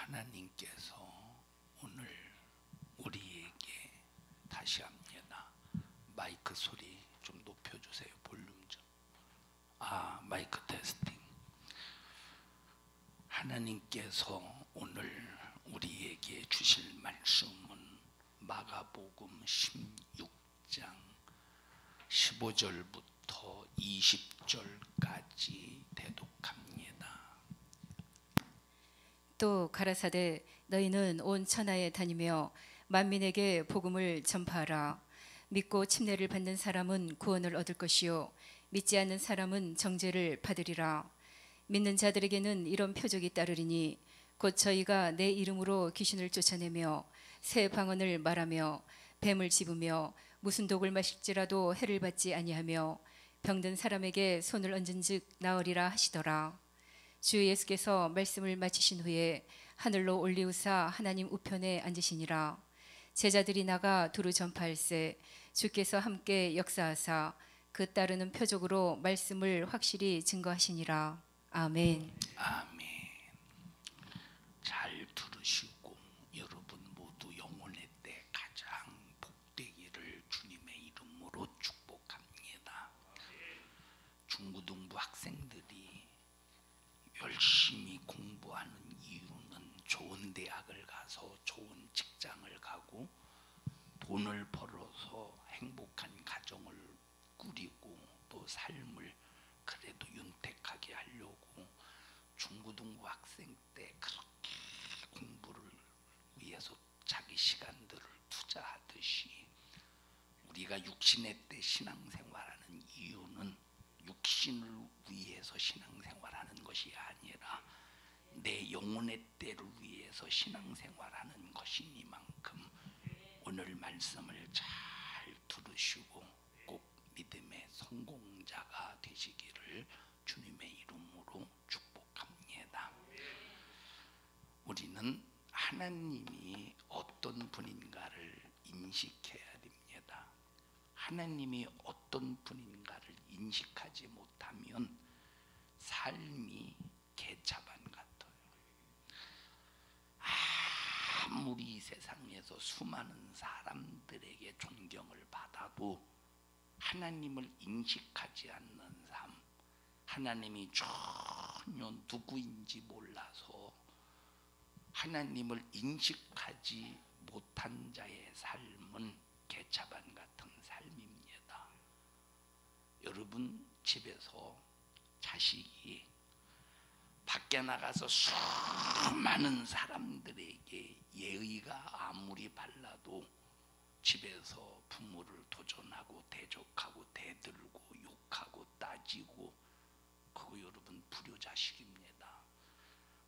하나님께서 오늘 우리에게 다시 합니다. 마이크 소리 좀 높여주세요. 볼륨 좀. 마이크 테스팅. 하나님께서 오늘 우리에게 주실 말씀은 마가복음 16장 15절부터 20절까지 대독합니다. 또 가라사대 너희는 온 천하에 다니며 만민에게 복음을 전파하라. 믿고 침례를 받는 사람은 구원을 얻을 것이요 믿지 않는 사람은 정죄를 받으리라. 믿는 자들에게는 이런 표적이 따르리니 곧 저희가 내 이름으로 귀신을 쫓아내며 새 방언을 말하며 뱀을 집으며 무슨 독을 마실지라도 해를 받지 아니하며 병든 사람에게 손을 얹은즉 나으리라 하시더라. 주 예수께서 말씀을 마치신 후에 하늘로 올리우사 하나님 우편에 앉으시니라. 제자들이 나가 두루 전파할세 주께서 함께 역사하사 그 따르는 표적으로 말씀을 확실히 증거하시니라. 아멘. 아멘. 잘 들으시고 여러분 모두 영혼의 때 가장 복되기를 주님의 이름으로 축복합니다. 중고등부 학생들이 열심히 공부하는 이유는 좋은 대학을 가서 좋은 직장을 가고 돈을 벌어서 행복한 가정을 꾸리고 또 삶을 그래도 윤택하게 하려고 중고등부 학생 때 그렇게 공부를 위해서 자기 시간들을 투자하듯이 우리가 육신의 때 신앙생활하는 이유는 육신을 위해서 신앙생활하는 것이 아니라 내 영혼의 때를 위해서 신앙생활하는 것이니만큼 오늘 말씀을 잘 들으시고 꼭 믿음의 성공자가 되시기를 주님의 이름으로 축복합니다. 우리는 하나님이 어떤 분인가를 인식해야 됩니다. 하나님이 어떤 분인가를 인식하지 못하면 삶이 개차반 같아요. 아무리 세상에서 수많은 사람들에게 존경을 받아도 하나님을 인식하지 않는 삶, 하나님이 전혀 누구인지 몰라서 하나님을 인식하지 못한 자의 삶은 개차반 같은 삶입니다. 여러분 집에서 자식이 밖에 나가서 수많은 사람들에게 예의가 아무리 발라도 집에서 부모를 도전하고 대적하고 대들고 욕하고 따지고 그거 여러분 불효자식입니다.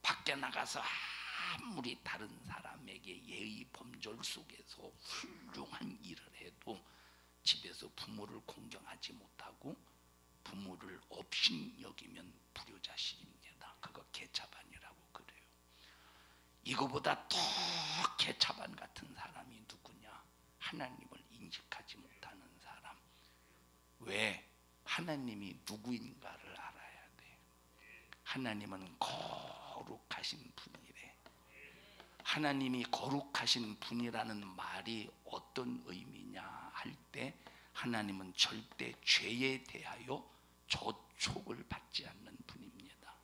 밖에 나가서 아무리 다른 사람에게 예의 범절 속에서 훌륭한 일을 해도 집에서 부모를 공경하지 못하고 부모를 업신여기면 불효자식입니다. 그거 개차반이라고 그래요. 이거보다 더 개차반 같은 사람이 누구냐? 하나님을 인식하지 못하는 사람. 왜? 하나님이 누구인가를 알아야 돼. 하나님은 거룩하신 분이래. 하나님이 거룩하신 분이라는 말이 어떤 의미냐 할 때 하나님은 절대 죄에 대하여 저촉을 받지 않는 분입니다.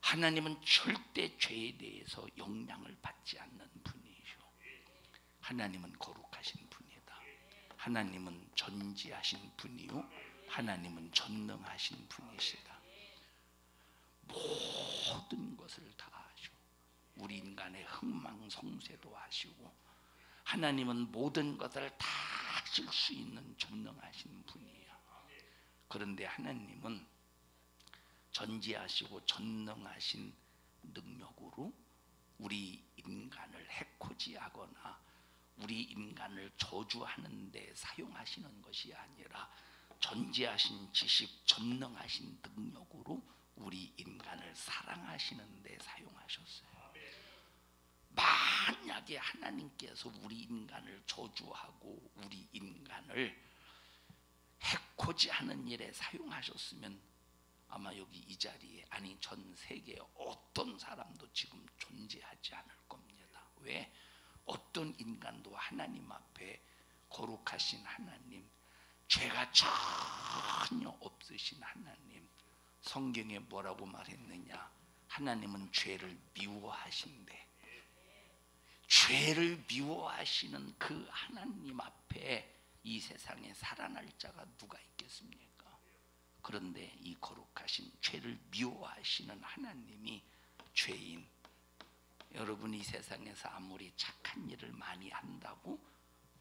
하나님은 절대 죄에 대해서 영향을 받지 않는 분이시오. 하나님은 거룩하신 분이다. 하나님은 전지하신 분이요 하나님은 전능하신 분이시다. 모든 것을 다 아시고 우리 인간의 흥망성쇠도 아시고 하나님은 모든 것을 다 하실 수 있는 전능하신 분이에요. 그런데 하나님은 전지하시고 전능하신 능력으로 우리 인간을 해코지하거나 우리 인간을 저주하는 데 사용하시는 것이 아니라 전지하신 지식, 전능하신 능력으로 우리 인간을 사랑하시는 데 사용하셨어요. 만약에 하나님께서 우리 인간을 저주하고 우리 인간을 해코지하는 일에 사용하셨으면 아마 여기 이 자리에, 아니 전 세계에 어떤 사람도 지금 존재하지 않을 겁니다. 왜? 어떤 인간도 하나님 앞에 거룩하신 하나님, 죄가 전혀 없으신 하나님, 성경에 뭐라고 말했느냐? 하나님은 죄를 미워하신대. 죄를 미워하시는 그 하나님 앞에 이 세상에 살아날 자가 누가 있겠습니까? 그런데 이 거룩하신 죄를 미워하시는 하나님이 죄인, 여러분 이 세상에서 아무리 착한 일을 많이 한다고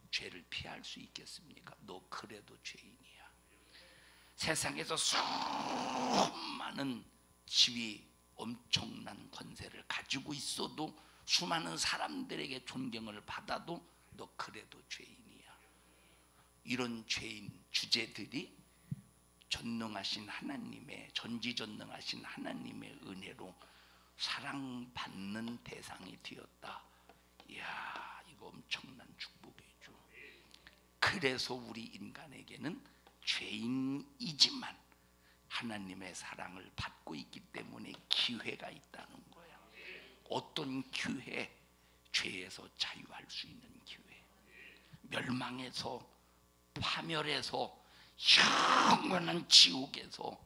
죄를 피할 수 있겠습니까? 너 그래도 죄인이야. 세상에서 수많은 지위, 엄청난 권세를 가지고 있어도, 수많은 사람들에게 존경을 받아도 너 그래도 죄인이야. 이런 죄인 주제들이 전능하신 하나님의, 전지전능하신 하나님의 은혜로 사랑받는 대상이 되었다. 이야, 이거 엄청난 축복이죠. 그래서 우리 인간에게는 죄인이지만 하나님의 사랑을 받고 있기 때문에 기회가 있다는 거야. 어떤 기회? 죄에서 자유할 수 있는 기회, 멸망에서, 파멸에서, 영원한 지옥에서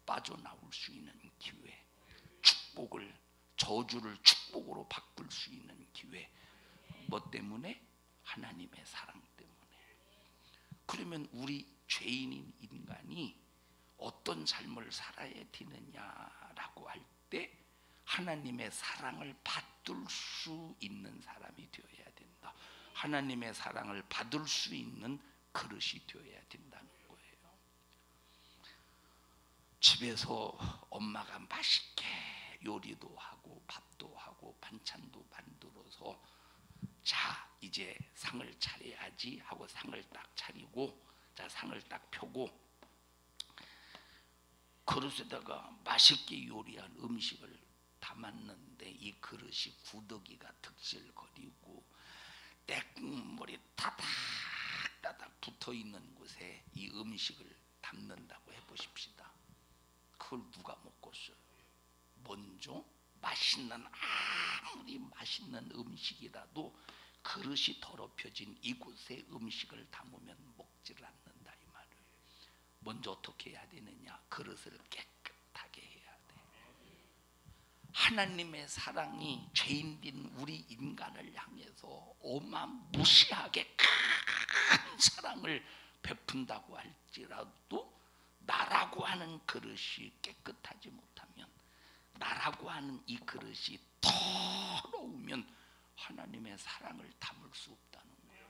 빠져나올 수 있는 기회, 축복을, 저주를 축복으로 바꿀 수 있는 기회. 뭐 때문에? 하나님의 사랑 때문에. 그러면 우리 죄인인 인간이 어떤 삶을 살아야 되느냐라고 할 때 하나님의 사랑을 받을 수 있는 사람이 되어야 된다. 하나님의 사랑을 받을 수 있는 그릇이 되어야 된다는 거예요. 집에서 엄마가 맛있게 요리도 하고 밥도 하고 반찬도 만들어서, 자 이제 상을 차려야지 하고 상을 딱 차리고, 자 상을 딱 펴고 그릇에다가 맛있게 요리한 음식을 담았는데 이 그릇이 구더기가 득실거리고 때국물이 따닥따닥 붙어있는 곳에 이 음식을 담는다고 해보십시다. 그걸 누가 먹겠어요? 먼저 맛있는, 아무리 맛있는 음식이라도 그릇이 더럽혀진 이곳에 음식을 담으면 먹지를 않는다 이 말이에요. 먼저 어떻게 해야 되느냐? 그릇을 깨끗하게 해야 돼. 하나님의 사랑이 죄인된 우리 인간을 향해서 어마무시하게 큰 사랑을 베푼다고 할지라도, 나라고 하는 그릇이 깨끗하지 못하면, 나라고 하는 이 그릇이 더러우면 하나님의 사랑을 담을 수 없다는 거예요.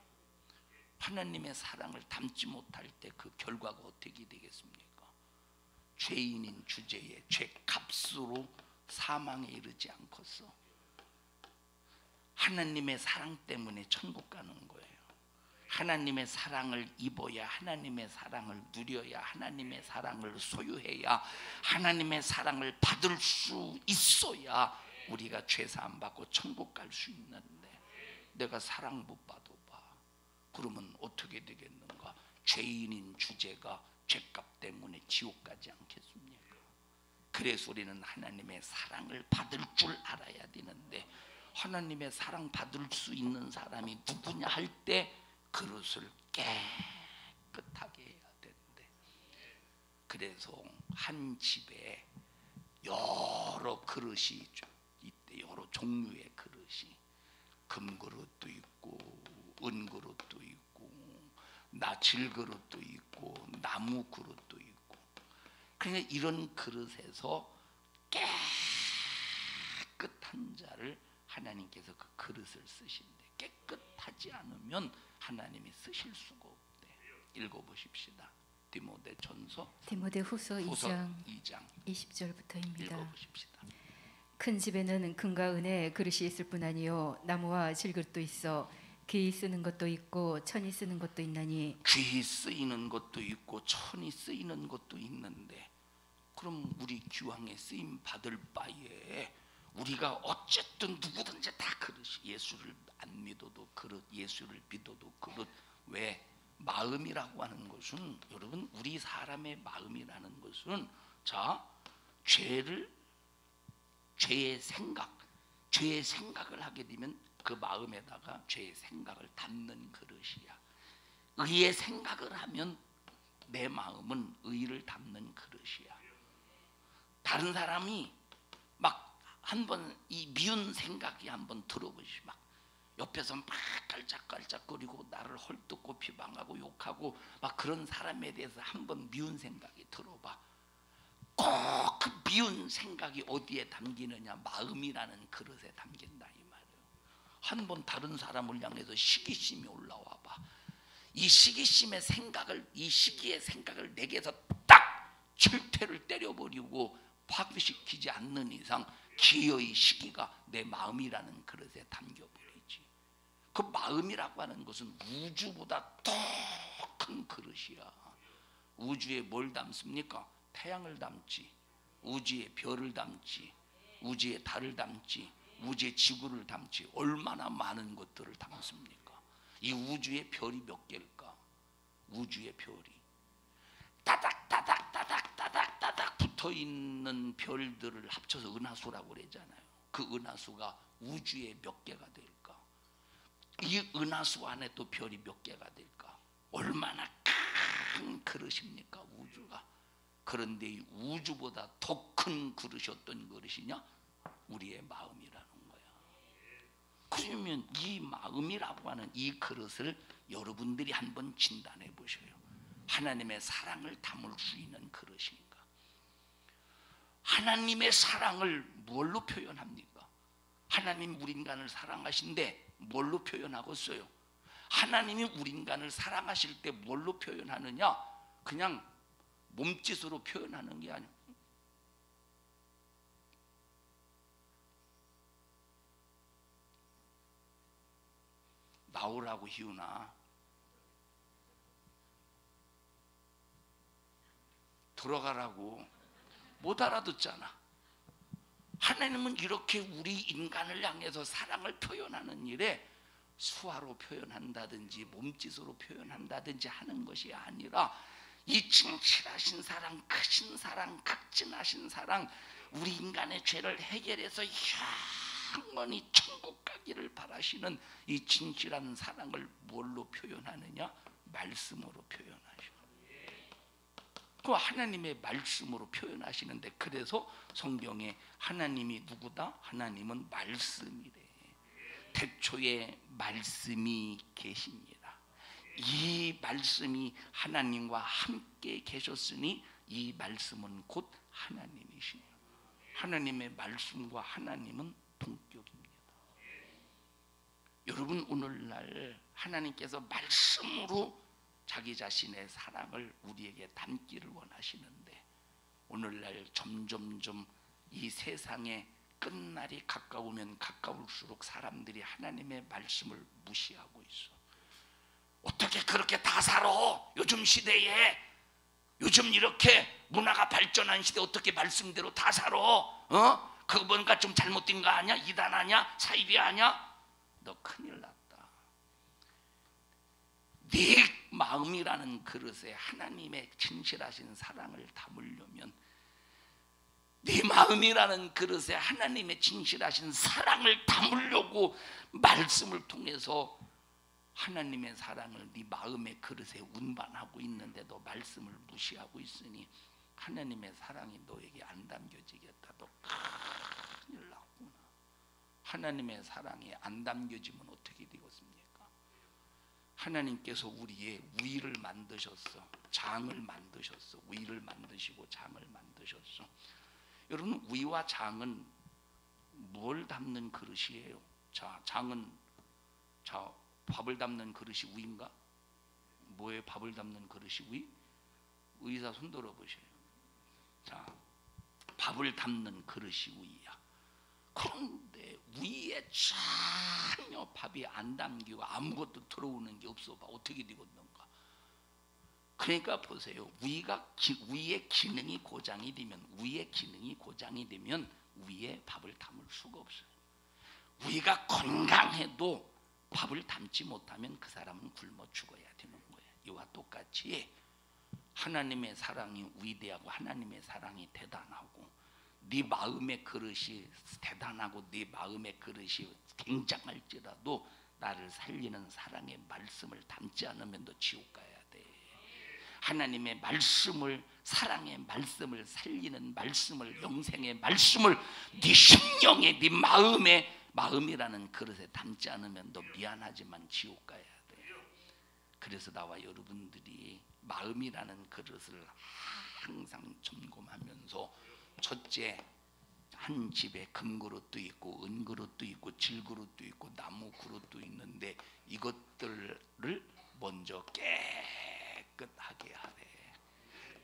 하나님의 사랑을 담지 못할 때 그 결과가 어떻게 되겠습니까? 죄인인 주제에 죄값으로 사망에 이르지 않겠어. 하나님의 사랑 때문에 천국 가는 거예요. 하나님의 사랑을 입어야, 하나님의 사랑을 누려야, 하나님의 사랑을 소유해야, 하나님의 사랑을 받을 수 있어야 우리가 죄 사함 받고 천국 갈 수 있는데, 내가 사랑 못 받아봐. 그러면 어떻게 되겠는가? 죄인인 주제가 죄값 때문에 지옥 가지 않겠습니까? 그래서 우리는 하나님의 사랑을 받을 줄 알아야 되는데, 하나님의 사랑 받을 수 있는 사람이 누구냐 할 때 그릇을 깨끗하게 해야 되는데, 그래서 한 집에 여러 그릇이 있대. 여러 종류의 그릇이, 금그릇도 있고 은그릇도 있고 나칠그릇도 있고 나무 그릇도 있고. 그러니까 이런 그릇에서 깨끗한 자를 하나님께서 그 그릇을 쓰신대. 깨끗하지 않으면 하나님이 쓰실 수가 없대. 읽어보십시다. 디모데후서 2장 20절부터입니다. 읽어보십시다. 큰 집에는 금과 은의 그릇이 있을 뿐 아니요 나무와 질그릇도 있어 귀 쓰는 것도 있고 천이 쓰는 것도 있나니. 귀 쓰이는 것도 있고 천이 쓰이는 것도 있는데, 그럼 우리 귀왕에 쓰임 받을 바에 우리가 어쨌든 누구든지 다 그릇이, 예수를 안 믿어도 그릇, 예수를 믿어도 그릇. 왜? 마음이라고 하는 것은, 여러분 우리 사람의 마음이라는 것은, 자 죄의 생각을 하게 되면 그 마음에다가 죄의 생각을 담는 그릇이야. 의의 생각을 하면 내 마음은 의를 담는 그릇이야. 다른 사람이 막 한번 이 미운 생각이 한번 들어보시, 막 옆에서 막 깔짝깔짝거리고 나를 헐뜯고 비방하고 욕하고 막 그런 사람에 대해서 한번 미운 생각이 들어봐. 꼭 그 미운 생각이 어디에 담기느냐? 마음이라는 그릇에 담긴다 이 말이에요. 한번 다른 사람을 향해서 시기심이 올라와 봐. 이 시기심의 생각을, 이 시기의 생각을 내게서 딱 철퇴를 때려버리고 파괴시키지 않는 이상 기어이 시기가 내 마음이라는 그릇에 담겨버리지. 그 마음이라고 하는 것은 우주보다 더 큰 그릇이야. 우주에 뭘 담습니까? 태양을 담지, 우주에 별을 담지, 우주에 달을 담지, 우주에 지구를 담지. 얼마나 많은 것들을 담습니까? 이 우주의 별이 몇 개일까? 우주의 별이 따닥따닥 붙어있는 별들을 합쳐서 은하수라고 그러잖아요. 그 은하수가 우주에 몇 개가 될까? 이 은하수 안에 또 별이 몇 개가 될까? 얼마나 큰 그릇입니까 우주가. 그런데 이 우주보다 더 큰 그릇이 어떤 그릇이냐? 우리의 마음이라는 거야. 그러면 이 마음이라고 하는 이 그릇을 여러분들이 한번 진단해 보셔요. 하나님의 사랑을 담을 수 있는 그릇인가? 하나님의 사랑을 뭘로 표현합니까? 하나님 우리 인간을 사랑하신데 뭘로 표현하고 있어요? 하나님이 우리 인간을 사랑하실 때 뭘로 표현하느냐? 그냥 몸짓으로 표현하는 게 아니고 나오라고 희우나 들어가라고 못 알아듣잖아. 하나님은 이렇게 우리 인간을 향해서 사랑을 표현하는 일에 수화로 표현한다든지 몸짓으로 표현한다든지 하는 것이 아니라 이 진실하신 사랑, 크신 사랑, 극진하신 사랑, 우리 인간의 죄를 해결해서 영원히 천국 가기를 바라시는 이 진실한 사랑을 뭘로 표현하느냐? 말씀으로 표현하셔. 그 하나님의 말씀으로 표현하시는데, 그래서 성경에 하나님이 누구다? 하나님은 말씀이래. 태초에 말씀이 계십니다. 이 말씀이 하나님과 함께 계셨으니 이 말씀은 곧 하나님이시네요. 하나님의 말씀과 하나님은 동격입니다. 여러분, 오늘날 하나님께서 말씀으로 자기 자신의 사랑을 우리에게 담기를 원하시는데, 오늘날 점점점 이 세상에 끝날이 가까우면 가까울수록 사람들이 하나님의 말씀을 무시하고 있어. 어떻게 그렇게 다 살아? 요즘 시대에, 요즘 이렇게 문화가 발전한 시대에 어떻게 말씀대로 다 살아? 그거 뭔가 좀 잘못된 거 아니야? 이단 아니야? 사이비 아니야? 너 큰일 났다. 네 마음이라는 그릇에 하나님의 진실하신 사랑을 담으려면, 네 마음이라는 그릇에 하나님의 진실하신 사랑을 담으려고 말씀을 통해서 하나님의 사랑을 네 마음의 그릇에 운반하고 있는데도 말씀을 무시하고 있으니 하나님의 사랑이 너에게 안 담겨지겠다. 너 큰일 났구나. 하나님의 사랑이 안 담겨지면 어떻게 되겠습니까? 하나님께서 우리의 위를 만드셨어. 장을 만드셨어. 위를 만드시고 장을 만드셨어. 여러분, 위와 장은 뭘 담는 그릇이에요? 자, 장은, 자, 밥을 담는 그릇이 위인가? 뭐에 밥을 담는 그릇이 위? 의사 손 들어보세요. 자, 밥을 담는 그릇이 위야. 그런데 위에 전혀 밥이 안 담기고 아무것도 들어오는 게 없어 봐. 어떻게 되겠는가? 그러니까 보세요. 위의 기능이 고장이 되면, 위의 기능이 고장이 되면 위에 밥을 담을 수가 없어요. 위가 건강해도 밥을 담지 못하면 그 사람은 굶어 죽어야 되는 거예요. 이와 똑같이 하나님의 사랑이 위대하고 하나님의 사랑이 대단하고 네 마음의 그릇이 대단하고 네 마음의 그릇이 굉장할지라도 나를 살리는 사랑의 말씀을 담지 않으면 너 지옥 가야 돼. 하나님의 말씀을, 사랑의 말씀을, 살리는 말씀을, 영생의 말씀을 네 심령에, 네 마음이라는 그릇에 담지 않으면 너 미안하지만 지옥 가야 돼. 그래서 나와 여러분들이 마음이라는 그릇을 항상 점검하면서, 첫째, 한 집에 금그릇도 있고 은그릇도 있고 질그릇도 있고 나무 그릇도 있는데 이것들을 먼저 깨끗하게 하래.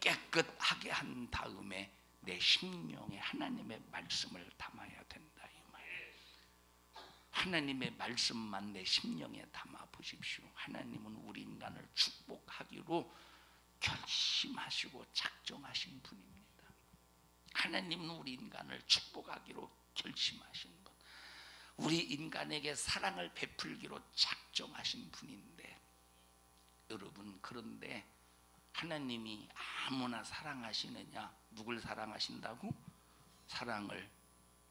깨끗하게 한 다음에 내 심령에 하나님의 말씀을 담아야 된다 이 말. 하나님의 말씀만 내 심령에 담아 보십시오. 하나님은 우리 인간을 축복하기로 결심하시고 작정하신 분입니다. 하나님은 우리 인간을 축복하기로 결심하신 분, 우리 인간에게 사랑을 베풀기로 작정하신 분인데, 여러분, 그런데 하나님이 아무나 사랑하시느냐? 누굴 사랑하신다고? 사랑을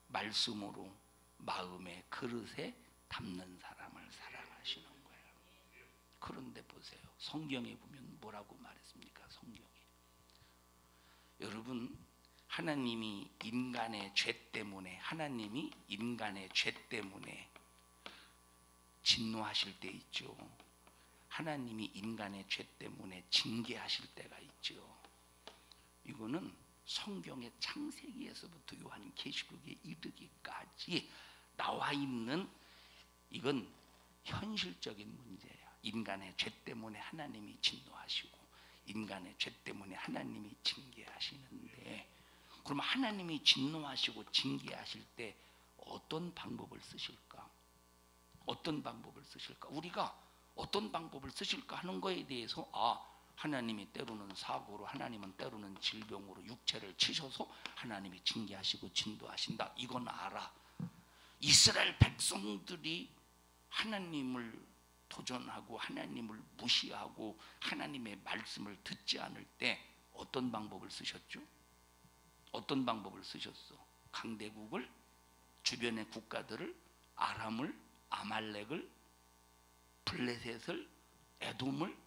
말씀으로 마음의 그릇에 담는 사람을 사랑하시는 거예요. 그런데 보세요, 성경에 보면 뭐라고 말했습니까? 성경에, 여러분, 하나님이 인간의 죄 때문에 진노하실 때 있죠. 하나님이 인간의 죄 때문에 징계하실 때가 있죠. 이거는 성경의 창세기에서부터 요한계시록에 이르기까지 나와 있는, 이건 현실적인 문제예요. 인간의 죄 때문에 하나님이 진노하시고 인간의 죄 때문에 하나님이 징계하시는데, 그럼 하나님이 진노하시고 징계하실 때 어떤 방법을 쓰실까? 어떤 방법을 쓰실까? 우리가 어떤 방법을 쓰실까 하는 거에 대해서, 하나님이 때로는 사고로, 하나님은 때로는 질병으로 육체를 치셔서 하나님이 징계하시고 진도하신다, 이건 알아. 이스라엘 백성들이 하나님을 도전하고 하나님을 무시하고 하나님의 말씀을 듣지 않을 때 어떤 방법을 쓰셨죠? 어떤 방법을 쓰셨어? 강대국을, 주변의 국가들을, 아람을, 아말렉을, 블레셋을, 에돔을,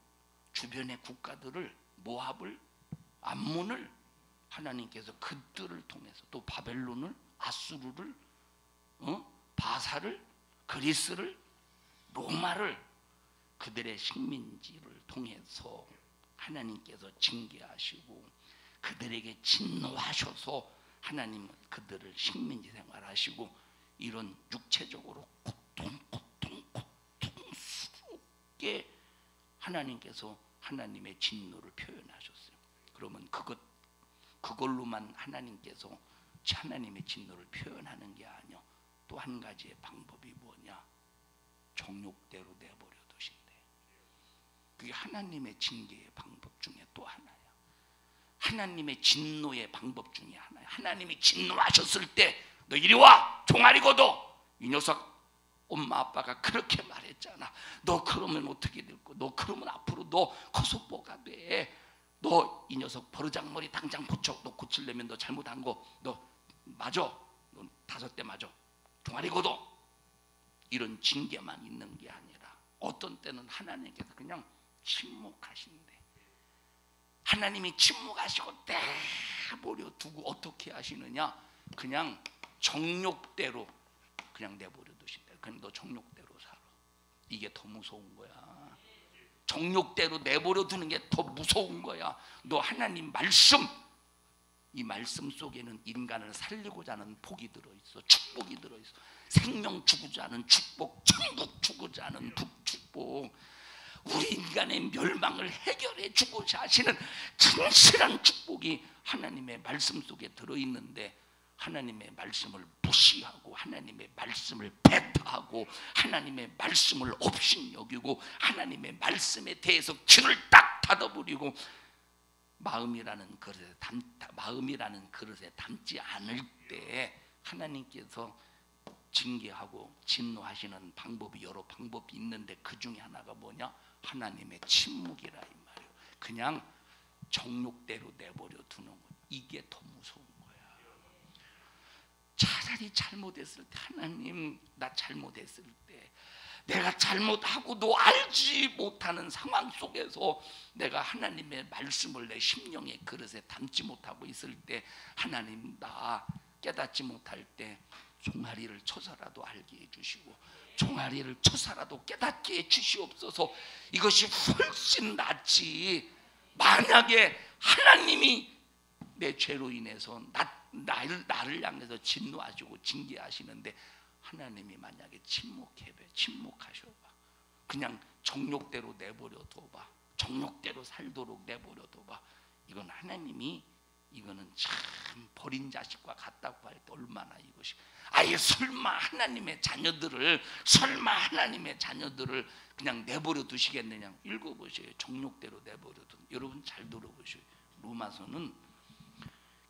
주변의 국가들을, 모압을, 암몬을 하나님께서 그들을 통해서, 또 바벨론을, 아수르를, 바사를, 그리스를, 로마를, 그들의 식민지를 통해서 하나님께서 징계하시고 그들에게 진노하셔서 하나님은 그들을 식민지 생활하시고 이런 육체적으로 고통스럽게 하나님께서 하나님의 진노를 표현하셨어요. 그러면 그걸로만 하나님께서 하나님의 진노를 표현하는 게 아니요, 또 한 가지의 방법이 뭐냐? 정욕대로 내버려 두신대. 그게 하나님의 징계의 방법 중에 또 하나야. 하나님의 진노의 방법 중에 하나야. 하나님이 진노하셨을 때 너 이리 와, 종아리 걷어. 이 녀석 엄마 아빠가 그렇게 말했잖아. 너 그러면 어떻게 될 거? 너 그러면 앞으로 너 커소뽀가 돼. 너 이 녀석 버르장머리 당장 고쳐. 너 고치려면 너 잘못한 거 너 맞아. 너 5대 맞아. 종아리 걷어. 이런 징계만 있는 게 아니라 어떤 때는 하나님께서 그냥 침묵하신대. 하나님이 침묵하시고 내버려 두고 어떻게 하시느냐? 그냥 정욕대로 그냥 내버려 두신대. 그냥 너 정욕대로 살아. 이게 더 무서운 거야. 정욕대로 내버려 두는 게 더 무서운 거야. 너 하나님 말씀, 이 말씀 속에는 인간을 살리고자 하는 복이 들어있어. 축복이 들어있어. 생명 주고자 하는 축복, 천국 주고자 하는 축복, 우리 인간의 멸망을 해결해 주고자 하시는 진실한 축복이 하나님의 말씀 속에 들어있는데, 하나님의 말씀을 무시하고 하나님의 말씀을 배타하고 하나님의 말씀을 업신여기고 하나님의 말씀에 대해서 귀를 딱 닫아버리고 마음이라는 그릇에 담지 않을 때 하나님께서 징계하고 진노하시는 방법이 여러 방법이 있는데, 그 중에 하나가 뭐냐? 하나님의 침묵이라 이 말이에요. 그냥 정욕대로 내버려 두는 것. 이게 더 무서운 거야. 차라리 잘못했을 때, 하나님 나 잘못했을 때, 내가 잘못하고도 알지 못하는 상황 속에서 내가 하나님의 말씀을 내 심령의 그릇에 담지 못하고 있을 때, 하나님 나 깨닫지 못할 때 종아리를 쳐서라도 알게 해주시고 종아리를 쳐서라도 깨닫게 해주시옵소서. 이것이 훨씬 낫지, 만약에 하나님이 내 죄로 인해서 나를 향해서 진노하시고 징계하시는데 하나님이 만약에 침묵하셔봐, 그냥 정욕대로 내버려둬봐, 정욕대로 살도록 내버려둬봐, 이건 하나님이, 이거는 참 버린 자식과 같다고 할 때 얼마나 이것이, 아예 설마 하나님의 자녀들을 그냥 내버려 두시겠느냐. 읽어보세요. 정욕대로 내버려둔. 여러분 잘 들어보세요. 로마서는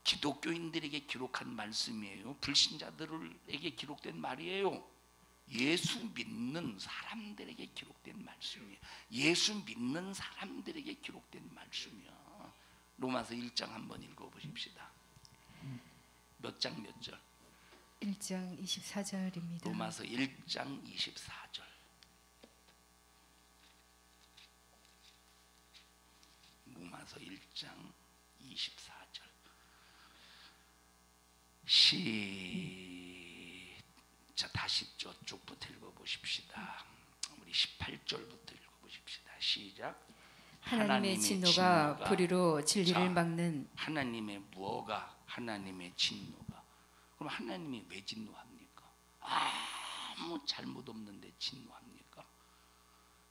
기독교인들에게 기록한 말씀이에요. 불신자들에게 기록된 말이에요. 예수 믿는 사람들에게 기록된 말씀이에요. 예수 믿는 사람들에게 기록된 말씀이야. 로마서 1장 한번 읽어보십시다. 몇 장 몇 절? 1장 24절입니다. 로마서 1장 24절. 로마서 1장 24절. 자, 다시 저쪽부터 읽어보십시다. 우리 18절부터 읽어보십시다. 시작. 하나님의 진노가 불의로 진리를 막는. 하나님의 무엇가? 하나님의 진노가. 그럼 하나님이 왜 진노합니까? 아무 잘못 없는데 진노합니까?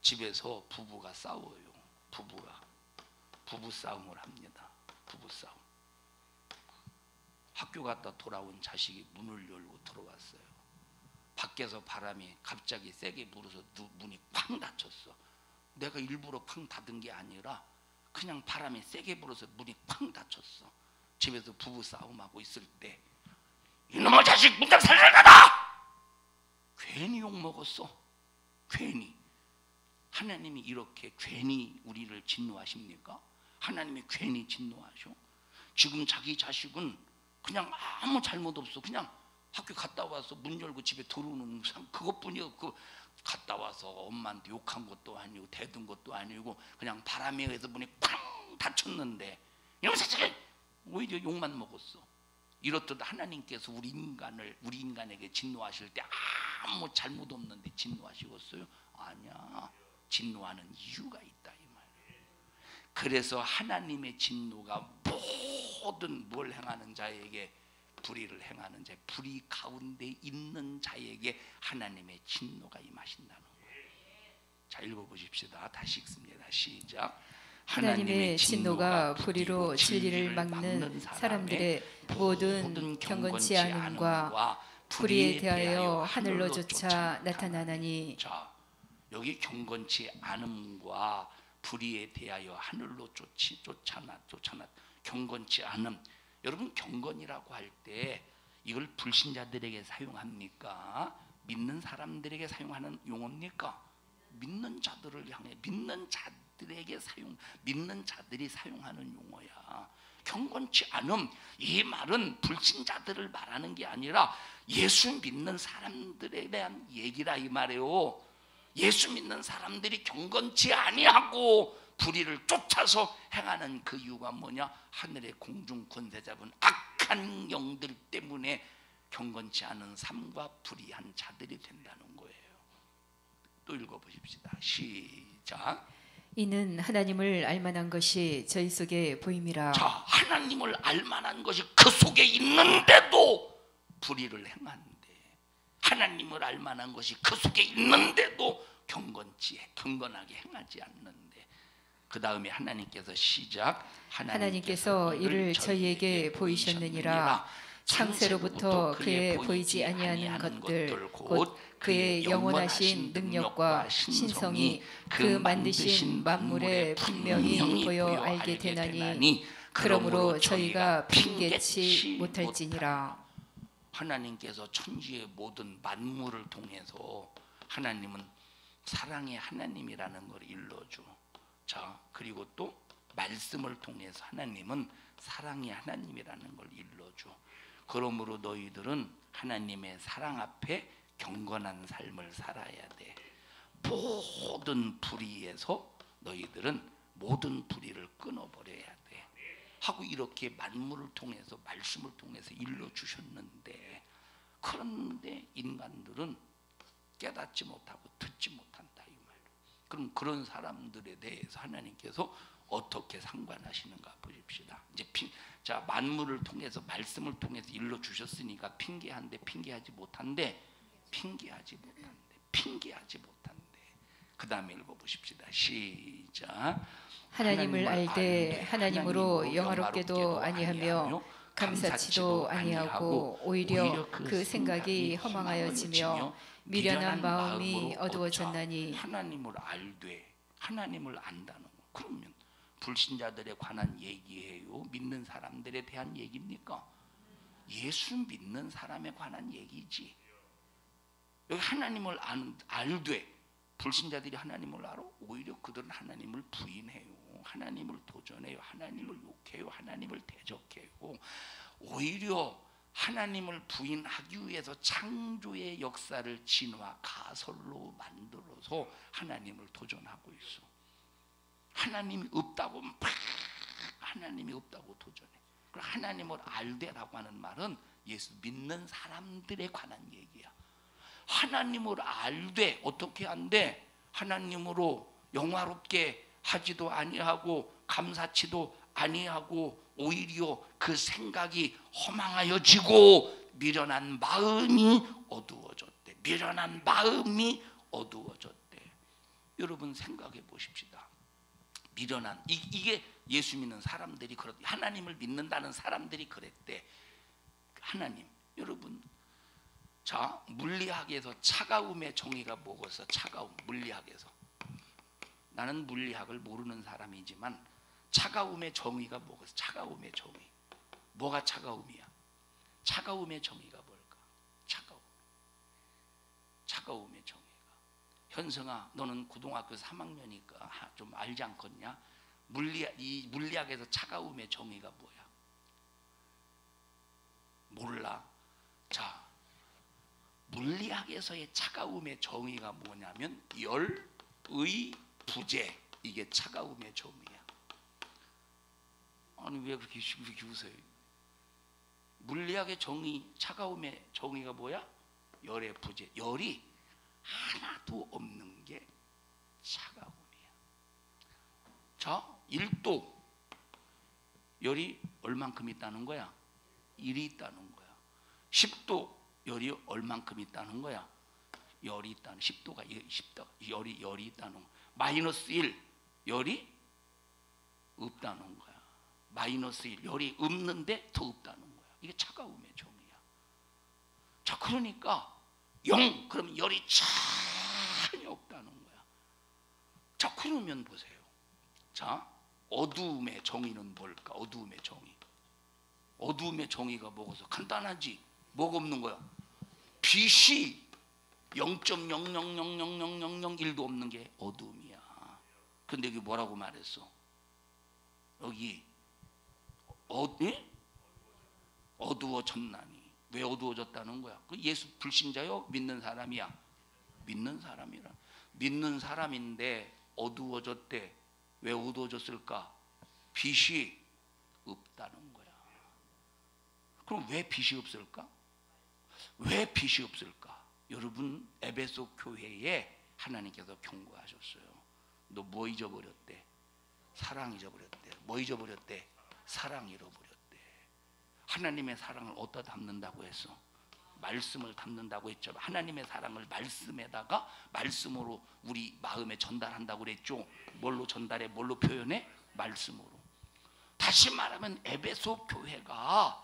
집에서 부부가 싸워요. 부부 싸움을 합니다. 부부 싸움. 학교 갔다 돌아온 자식이 문을 열고 들어왔어요. 밖에서 바람이 갑자기 세게 불어서 문이 쾅 닫혔어. 내가 일부러 쾅 닫은 게 아니라 그냥 바람이 세게 불어서 문이 쾅 닫혔어. 집에서 부부 싸움하고 있을 때 이놈의 자식 문장 살려가다! 괜히 욕먹었어. 괜히. 하나님이 이렇게 괜히 우리를 진노하십니까? 하나님이 괜히 진노하셔? 지금 자기 자식은 그냥 아무 잘못 없어. 그냥 학교 갔다 와서 문 열고 집에 들어오는 그것뿐이요. 갔다 와서 엄마한테 욕한 것도 아니고 대든 것도 아니고 그냥 바람에 의해서 문이 쾅 닫혔는데 이놈의 자식이 오히려 욕만 먹었어. 이렇듯 하나님께서 우리 인간에게 진노하실 때 아무 잘못 없는데 진노하시겠어요? 아니야. 진노하는 이유가 있다 이 말이에요. 그래서 하나님의 진노가 모든 뭘 행하는 자에게, 불의를 행하는 자, 불의 가운데 있는 자에게 하나님의 진노가 임하신다는 거예요. 자, 읽어보십시다. 다시 읽습니다. 시작. 하나님의 진노가 불의로 진리를 막는 사람들의 모든 경건치 않음과 불의에 대하여 하늘로 쫓아 나타나나니. 자, 여기 경건치 않음과 불의에 대하여 하늘로 쫓아나 경건치 않음. 여러분 경건이라고 할 때 이걸 불신자들에게 사용합니까? 믿는 사람들에게 사용하는 용어입니까? 믿는 자들을 향해 믿는 자들이 사용하는 용어야. 경건치 않음, 이 말은 불신자들을 말하는 게 아니라 예수 믿는 사람들에 대한 얘기라 이 말이에요. 예수 믿는 사람들이 경건치 아니하고 불의를 쫓아서 행하는 그 이유가 뭐냐? 하늘의 공중 권세 잡은 악한 영들 때문에 경건치 않은 삶과 불의한 자들이 된다는 거예요. 또 읽어보십시다. 시작. 이는 하나님을 알만한 것이 저희 속에 보임이라. 자, 하나님을 알만한 것이 그 속에 있는데도 불의를 행하는데, 하나님을 알만한 것이 그 속에 있는데도 경건하게 행하지 않는데, 그 다음에 하나님께서 시작. 하나님께서 이를 저희에게 보이셨느니라. 창세로부터 그의 보이지 아니하는 것들 곧 그의 영원하신 능력과 신성이 그 만드신 만물에 분명히 보여 알게 되나니 그러므로 저희가 핑계치 못할지니라. 하나님께서 천지의 모든 만물을 통해서 하나님은 사랑의 하나님이라는 걸 일러줘. 자, 그리고 또 말씀을 통해서 하나님은 사랑의 하나님이라는 걸 일러줘. 그러므로 너희들은 하나님의 사랑 앞에 경건한 삶을 살아야 돼. 모든 불의에서 너희들은 모든 불의를 끊어버려야 돼 하고 이렇게 만물을 통해서 말씀을 통해서 일러주셨는데, 그런데 인간들은 깨닫지 못하고 듣지 못한다 이 말이에요. 그럼 그런 사람들에 대해서 하나님께서 어떻게 상관하시는가 보십시다. 이제 자, 만물을 통해서 말씀을 통해서 일러 주셨으니까 핑계하지 못한데. 그 다음에 읽어보십시다. 시작. 하나님을 알되 하나님으로 영화롭게도 아니하며 감사치도 아니하고 오히려 그 생각이 허망하여지며 미련한 마음이 어두워졌나니. 하나님을 알되, 하나님을 안다는 거. 그러면 불신자들에 관한 얘기예요? 믿는 사람들에 대한 얘기입니까? 예수 믿는 사람에 관한 얘기지. 여기 하나님을 알되, 불신자들이 하나님을 알아? 오히려 그들은 하나님을 부인해요. 하나님을 도전해요. 하나님을 욕해요. 하나님을 대적해요. 오히려 하나님을 부인하기 위해서 창조의 역사를 진화 가설로 만들어서 하나님을 도전하고 있어. 하나님이 없다고 하나님이 없다고 도전해. 하나님을 알되라고 하는 말은 예수 믿는 사람들에 관한 얘기야. 하나님을 알되 어떻게 안돼? 하나님으로 영화롭게 하지도 아니하고 감사치도 아니하고 오히려 그 생각이 허망하여지고 미련한 마음이 어두워졌대. 미련한 마음이 어두워졌대. 여러분 생각해 보십시다. 미련한 이게 예수 믿는 사람들이 그렇대. 하나님을 믿는다는 사람들이 그랬대. 하나님, 여러분, 자, 물리학에서 차가움의 정의가 뭐겠어? 차가움, 물리학에서. 나는 물리학을 모르는 사람이지만 차가움의 정의가 뭐겠어? 차가움의 정의. 뭐가 차가움이야? 차가움의 정의가 뭘까? 차가움의 정의가. 현성아, 너는 고등학교 3학년이니까 좀 알지 않겠냐? 이 물리학에서 차가움의 정의가 뭐야? 몰라. 자, 물리학에서의 차가움의 정의가 뭐냐면 열의 부재. 이게 차가움의 정의야. 아니 왜 그렇게 웃어요? 물리학의 정의, 차가움의 정의가 뭐야? 열의 부재. 열이 하나도 없는 게 차가움이야. 자, 1도 열이 얼만큼 있다는 거야? 1이 있다는 거야. 10도 열이 얼만큼 있다는 거야? 열이 있다는, 10도가 열이 있다는 거야. 마이너스 1 열이 없다는 거야. 마이너스 1 열이 없는데 더 없다는 거야. 이게 차가움의 정의야. 자, 그러니까 0 그러면 열이 전혀 없다는 거야. 자, 그러면 보세요. 자, 어두움의 정의는 뭘까? 어두움의 정의. 어두움의 정의가 뭐겠어? 간단하지. 뭐가 없는 거야? 빛이 0.0000001도 없는 게 어두움이야. 근데 여기 뭐라고 말했어? 여기 어두워졌나니. 왜 어두워졌다는 거야? 그 예수 불신자요? 믿는 사람이야? 믿는 사람이라. 믿는 사람인데 어두워졌대. 왜 어두워졌을까? 빛이 없다는 거야. 그럼 왜 빛이 없을까? 왜 빛이 없을까? 여러분, 에베소 교회에 하나님께서 경고하셨어요. 너 뭐 잊어버렸대? 사랑 잊어버렸대. 뭐 잊어버렸대? 사랑 잃어버렸대. 하나님의 사랑을 어디다 담는다고 했어? 말씀을 담는다고 했죠. 하나님의 사랑을 말씀에다가 말씀으로 우리 마음에 전달한다고 그랬죠. 뭘로 전달해? 뭘로 표현해? 말씀으로. 다시 말하면 에베소 교회가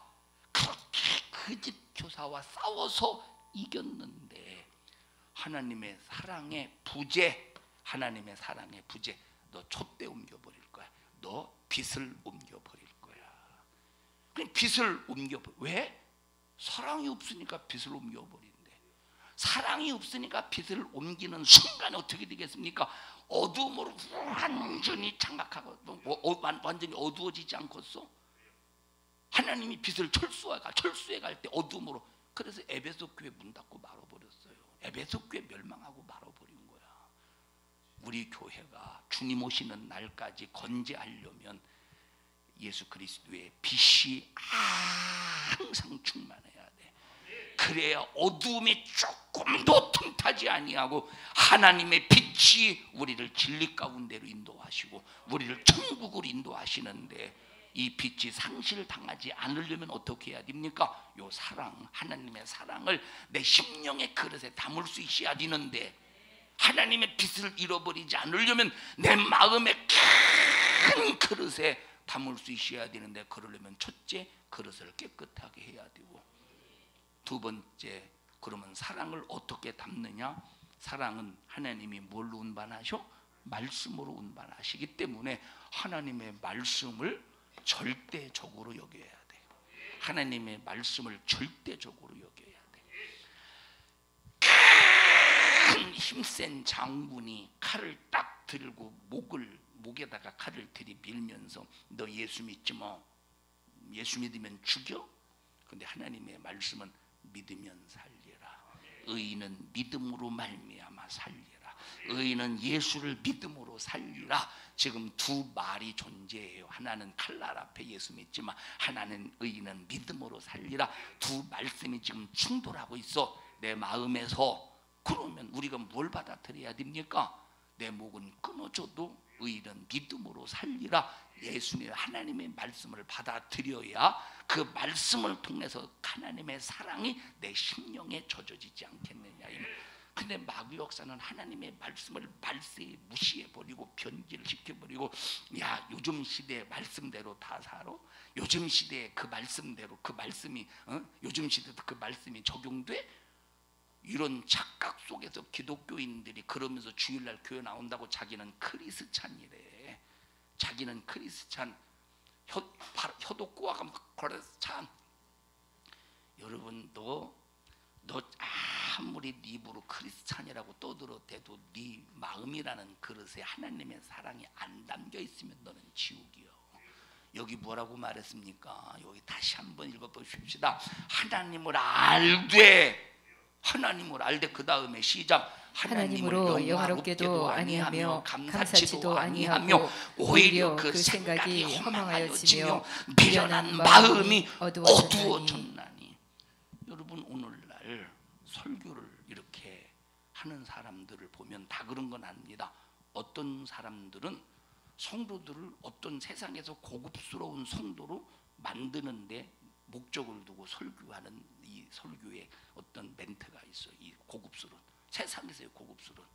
그렇게 그 집 교사와 싸워서 이겼는데 하나님의 사랑의 부재, 하나님의 사랑의 부재, 너 촛대 옮겨버릴 거야. 너 빛을 옮겨버릴 거야. 그냥 빛을 옮겨버려. 왜? 사랑이 없으니까 빛을 옮겨버린대. 사랑이 없으니까 빛을 옮기는 순간에 어떻게 되겠습니까? 어두움으로 완전히 장악하고 완전히 어두워지지 않겠어? 하나님이 빛을 철수해 갈 때 어둠으로, 그래서 에베소 교회 문 닫고 말아버렸어요. 에베소 교회 멸망하고 말아버린 거야. 우리 교회가 주님 오시는 날까지 건재하려면 예수 그리스도의 빛이 항상 충만해야 돼. 그래야 어두움이 조금도 틈타지 아니하고 하나님의 빛이 우리를 진리 가운데로 인도하시고 우리를 천국으로 인도하시는데, 이 빛이 상실당하지 않으려면 어떻게 해야 됩니까? 요 사랑, 하나님의 사랑을 내 심령의 그릇에 담을 수 있어야 되는데, 하나님의 빛을 잃어버리지 않으려면 내 마음의 큰 그릇에 담을 수 있어야 되는데, 그러려면 첫째, 그릇을 깨끗하게 해야 되고, 두 번째, 그러면 사랑을 어떻게 담느냐? 사랑은 하나님이 뭘로 운반하셔? 말씀으로 운반하시기 때문에 하나님의 말씀을 절대적으로 여겨야 돼요. 하나님의 말씀을 절대적으로 여겨야 돼. 큰 힘센 장군이 칼을 딱 들고 목에다가 칼을 들이밀면서 너 예수 믿지 뭐, 예수 믿으면 죽여? 근데 하나님의 말씀은 믿으면 살리라. 의인은 믿음으로 말미암아 살리라. 의인은 예수를 믿음으로 살리라. 지금 두 말이 존재해요. 하나는 칼날 앞에 예수 믿지만 하나는 의인은 믿음으로 살리라. 두 말씀이 지금 충돌하고 있어 내 마음에서. 그러면 우리가 뭘 받아들여야 됩니까? 내 목은 끊어져도 의인은 믿음으로 살리라. 예수님 하나님의 말씀을 받아들여야 그 말씀을 통해서 하나님의 사랑이 내 심령에 젖어지지 않겠느냐. 근데 마귀 역사는 하나님의 말씀을 말세에 무시해버리고 변질시켜버리고, 야 요즘 시대의 말씀대로 다 살아? 요즘 시대에 그 말씀대로 그 말씀이 요즘 시대도 그 말씀이 적용돼? 이런 착각 속에서 기독교인들이 그러면서 주일날 교회 나온다고 자기는 크리스찬이래. 자기는 크리스찬, 혀도 꼬아가면 크리스찬. 여러분 너 아무리 네 입으로 크리스찬이라고 떠들어대도 네 마음이라는 그릇에 하나님의 사랑이 안 담겨 있으면 너는 지옥이요. 여기 뭐라고 말했습니까? 여기 다시 한번 읽어보십시다. 하나님을 알되 그 다음에 시작. 하나님으로 영화롭게도 아니하며 감사치도 아니하며 오히려 그 생각이 허망하여지며 미련한 마음이 어두워졌나니. 여러분 오늘날 설교를 이렇게 하는 사람들을 보면 다 그런 건 아닙니다. 어떤 사람들은 성도들을 어떤 세상에서 고급스러운 성도로 만드는데 목적을 두고 설교하는 이 설교의 어떤 멘트가 있어요. 이 고급스러운, 세상에서의 고급스러운,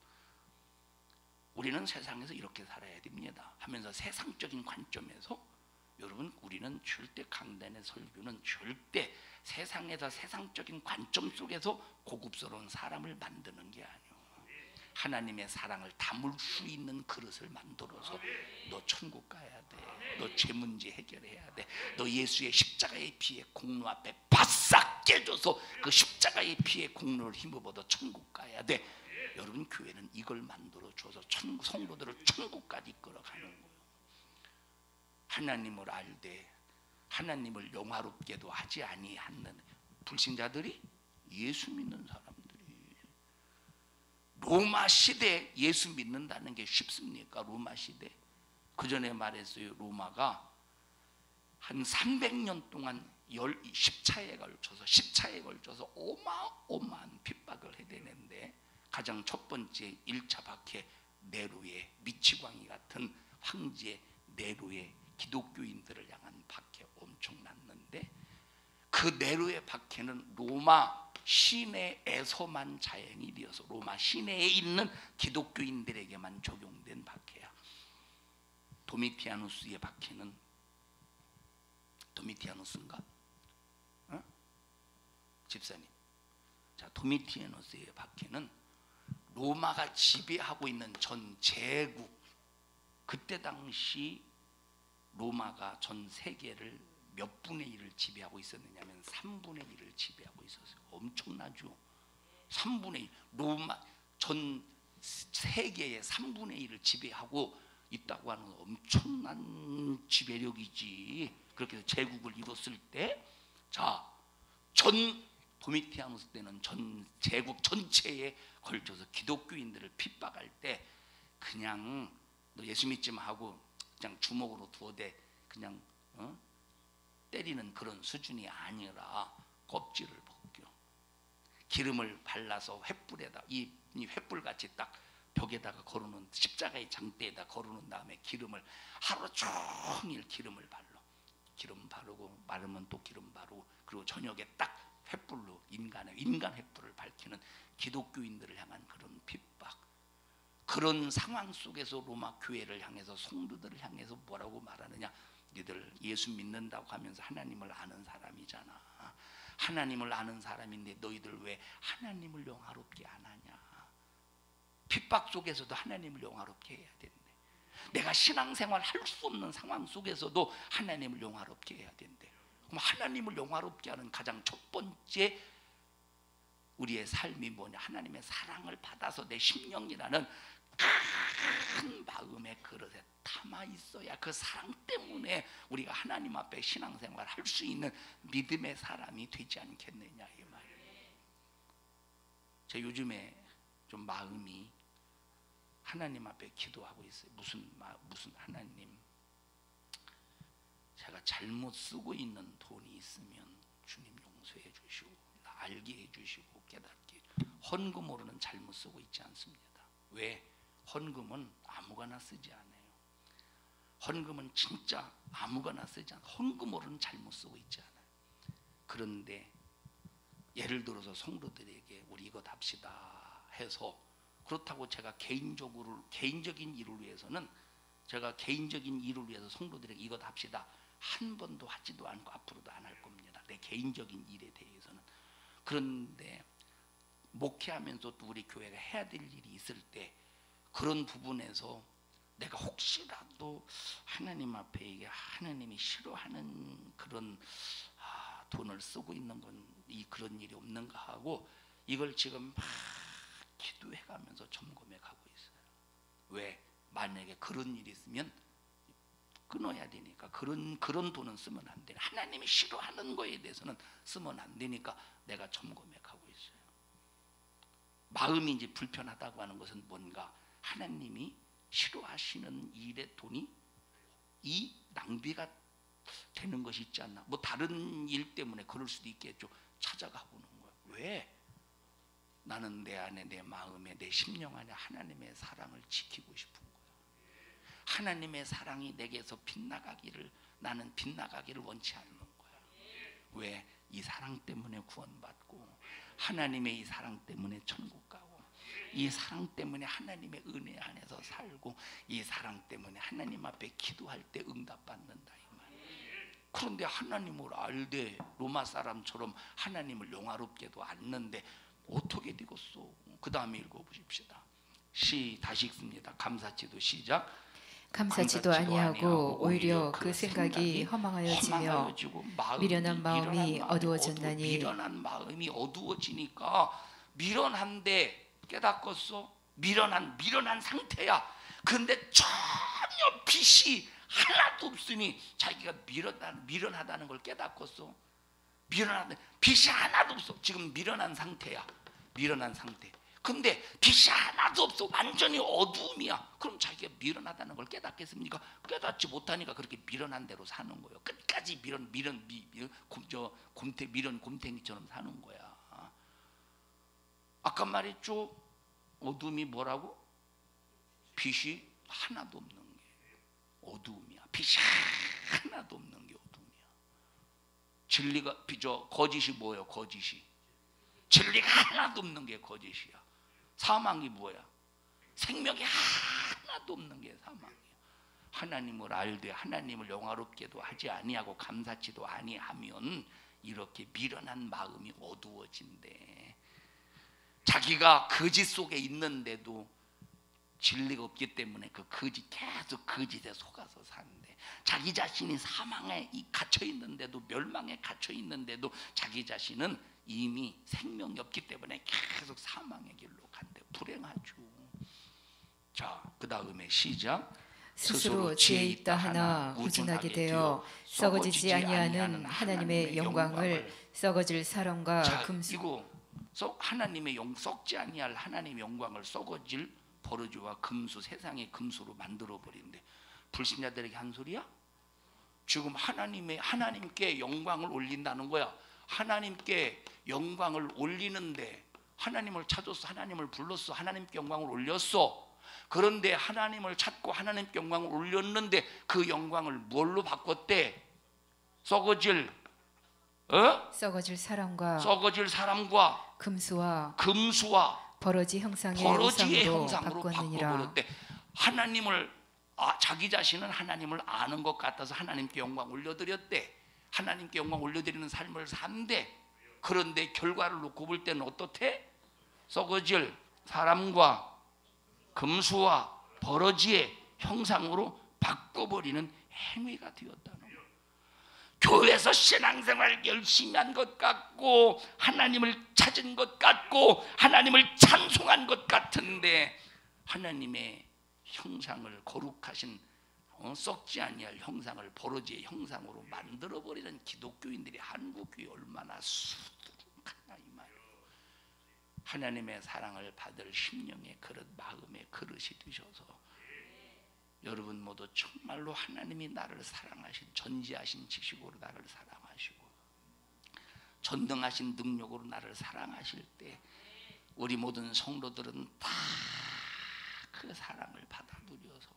우리는 세상에서 이렇게 살아야 됩니다 하면서 세상적인 관점에서, 여러분 우리는 절대 강단의 설교는 절대 세상에서 세상적인 관점 속에서 고급스러운 사람을 만드는 게 아니에요. 하나님의 사랑을 담을 수 있는 그릇을 만들어서 너 천국 가야 돼. 너 죄 문제 해결해야 돼. 너 예수의 십자가의 피의 공로 앞에 바싹 깨져서 그 십자가의 피의 공로를 힘입어도 천국 가야 돼. 여러분 교회는 이걸 만들어줘서 성도들을 천국까지 이끌어가는 거예요. 하나님을 알되 하나님을 영화롭게도 하지 아니하는 불신자들이 예수 믿는 사람들이. 로마 시대 예수 믿는다는 게 쉽습니까? 로마 시대. 그 전에 말했어요. 로마가 한 300년 동안 10차에 걸쳐서 어마어마한 핍박을 해대는데, 가장 첫 번째 1차 박해 네로의 미치광이 같은 황제 네로의 기독교인들을 향한 박해 엄청났는데, 그 네로의 박해는 로마 시내에서만 자행이 되어서 로마 시내에 있는 기독교인들에게만 적용된 박해야. 도미티아누스의 박해는, 도미티아누스인가? 집사님. 자, 도미티아누스의 박해는 로마가 지배하고 있는 전 제국, 그때 당시 로마가 전 세계를 몇 분의 1을 지배하고 있었느냐면 3분의 1을 지배하고 있었어요. 엄청나죠. 3분의 1, 로마 전 세계의 3분의 1을 지배하고 있다고 하는 엄청난 지배력이지. 그렇게 해서 제국을 이뤘을 때, 자, 전 도미티아누스 때는 전 제국 전체에 걸쳐서 기독교인들을 핍박할 때 그냥 너 예수 믿지 마 하고 그냥 주먹으로 두어대 그냥 때리는 그런 수준이 아니라 껍질을 벗겨 기름을 발라서 횃불에다 이 횃불같이 딱 벽에다가 걸어놓은 십자가의 장대에다 걸어놓은 다음에 기름을 하루 종일 기름을 발라. 기름 바르고 마르면 또 기름 바르고 그리고 저녁에 딱 횃불로 인간 횃불을 밝히는 기독교인들을 향한 그런 핍박, 그런 상황 속에서 로마 교회를 향해서 성도들을 향해서 뭐라고 말하느냐? 너희들 예수 믿는다고 하면서 하나님을 아는 사람이잖아. 하나님을 아는 사람인데 너희들 왜 하나님을 영화롭게 안 하냐? 핍박 속에서도 하나님을 영화롭게 해야 된대. 내가 신앙생활 할 수 없는 상황 속에서도 하나님을 영화롭게 해야 된대. 그럼 하나님을 영화롭게 하는 가장 첫 번째 우리의 삶이 뭐냐? 하나님의 사랑을 받아서 내 심령이라는 큰 마음의 그릇에 담아 있어야 그 사랑 때문에 우리가 하나님 앞에 신앙생활 할 수 있는 믿음의 사람이 되지 않겠느냐 이 말이에요. 제 요즘에 좀 마음이 하나님 앞에 기도하고 있어요. 무슨 하나님, 제가 잘못 쓰고 있는 돈이 있으면 주님 용서해 주시고 알게 해 주시고 깨닫게. 헌금으로는 잘못 쓰고 있지 않습니다. 왜? 헌금은 아무거나 쓰지 않아요. 헌금은 진짜 아무거나 쓰지 않아요. 헌금으로는 잘못 쓰고 있지 않아요. 그런데 예를 들어서 성도들에게 우리 이것 합시다 해서, 그렇다고 제가 개인적인 일을 위해서는 제가 개인적인 일을 위해서 성도들에게 이것 합시다 한 번도 하지도 않고 앞으로도 안 할 겁니다. 내 개인적인 일에 대해서는. 그런데 목회하면서도 우리 교회가 해야 될 일이 있을 때 그런 부분에서 내가 혹시라도 하나님 앞에 이게 하나님이 싫어하는 그런 돈을 쓰고 있는 건 그런 일이 없는가 하고 이걸 지금 막 기도해가면서 점검해 가고 있어요. 왜? 만약에 그런 일이 있으면 끊어야 되니까 그런 돈은 쓰면 안 돼. 하나님이 싫어하는 거에 대해서는 쓰면 안 되니까 내가 점검해 가고 있어요. 마음이 이제 불편하다고 하는 것은 뭔가 하나님이 싫어하시는 일에 돈이 이 낭비가 되는 것이 있지 않나. 뭐 다른 일 때문에 그럴 수도 있겠죠. 찾아가 보는 거야. 왜? 나는 내 안에, 내 마음에, 내 심령 안에 하나님의 사랑을 지키고 싶은 거야. 하나님의 사랑이 내게서 빗나가기를, 나는 빗나가기를 원치 않는 거야. 왜? 이 사랑 때문에 구원받고 하나님의 이 사랑 때문에 천국 가고 이 사랑 때문에 하나님의 은혜 안에서 살고 이 사랑 때문에 하나님 앞에 기도할 때 응답받는다 이 말이야. 그런데 하나님을 알되 로마 사람처럼 하나님을 영화롭게도 않는데 어떻게 되겠어? 그 다음에 읽어보십시다. 다시 읽습니다. 감사치도 시작. 감사치도 아니하고 오히려 그 생각이 허망하여지며 미련한 마음이 어두워졌나니. 미련한 마음이 어두워지니까 미련한데 깨닫겠어? 미련한 상태야. 근데 전혀 빛이 하나도 없으니 자기가 미련하다는 걸 깨닫겠어? 미련하다, 빛이 하나도 없어. 지금 미련한 상태야. 미련한 상태. 근데 빛이 하나도 없어. 완전히 어두움이야. 그럼 자기가 미련하다는 걸 깨닫겠습니까? 깨닫지 못하니까 그렇게 미련한 대로 사는 거예요. 끝까지 곰탱이처럼 사는 거야. 아까 말했죠? 어두움이 뭐라고? 빛이 하나도 없는 게 어두움이야. 빛이 하나도 없는 게 어두움이야. 진리가 거짓이 뭐예요? 거짓이 진리가 하나도 없는 게 거짓이야. 사망이 뭐야? 생명이 하나도 없는 게 사망이야. 하나님을 알되 하나님을 영화롭게도 하지 아니하고 감사치도 아니하면 이렇게 미련한 마음이 어두워진대. 자기가 거짓 속에 있는데도 진리가 없기 때문에 계속 거짓에 속아서 사는데, 자기 자신이 사망에 갇혀 있는데도, 멸망에 갇혀 있는데도 자기 자신은 이미 생명이 없기 때문에 계속 사망의 길로 간대. 불행하죠. 자, 그 다음에 시작. 스스로 지혜 있다 하나 우둔하게 되어 썩어지지 아니하는 하나님의 영광을 썩어질 사람과 금수. 이거 하나님의 썩지 아니할 하나님의 영광을 썩어질 버르지와 금수, 세상의 금수로 만들어 버린대. 불신자들에게 한 소리야? 지금 하나님께 영광을 올린다는 거야. 하나님께 영광을 올리는데 하나님을 찾았어, 하나님을 불렀어, 하나님께 영광을 올렸어. 그런데 하나님을 찾고 하나님께 영광을 올렸는데 그 영광을 뭘로 바꿨대? 썩어질 사람과 금수와 버러지 형상의 형상으로 바꿔버렸대. 하나님을 자기 자신은 하나님을 아는 것 같아서 하나님께 영광 올려드렸대. 하나님께 영광 올려드리는 삶을 산대. 그런데 결과를 놓고 볼 때는 어떻대? 썩어질 사람과 금수와 버러지의 형상으로 바꿔버리는 행위가 되었다는 거예요. 교회에서 신앙생활 열심히 한 것 같고 하나님을 찾은 것 같고 하나님을 찬송한 것 같은데 하나님의 형상을 거룩하신 썩지 아니할 형상을 버러지의 형상으로 만들어버리는 기독교인들이 한국교회 얼마나 수두룩하나 이 말이에요. 하나님의 사랑을 받을 심령의 그릇, 마음의 그릇이 되셔서 여러분 모두 정말로 하나님이 나를 사랑하신 전지하신 지식으로 나를 사랑하시고 전능하신 능력으로 나를 사랑하실 때 우리 모든 성도들은 다 그 사랑을 받아 누려서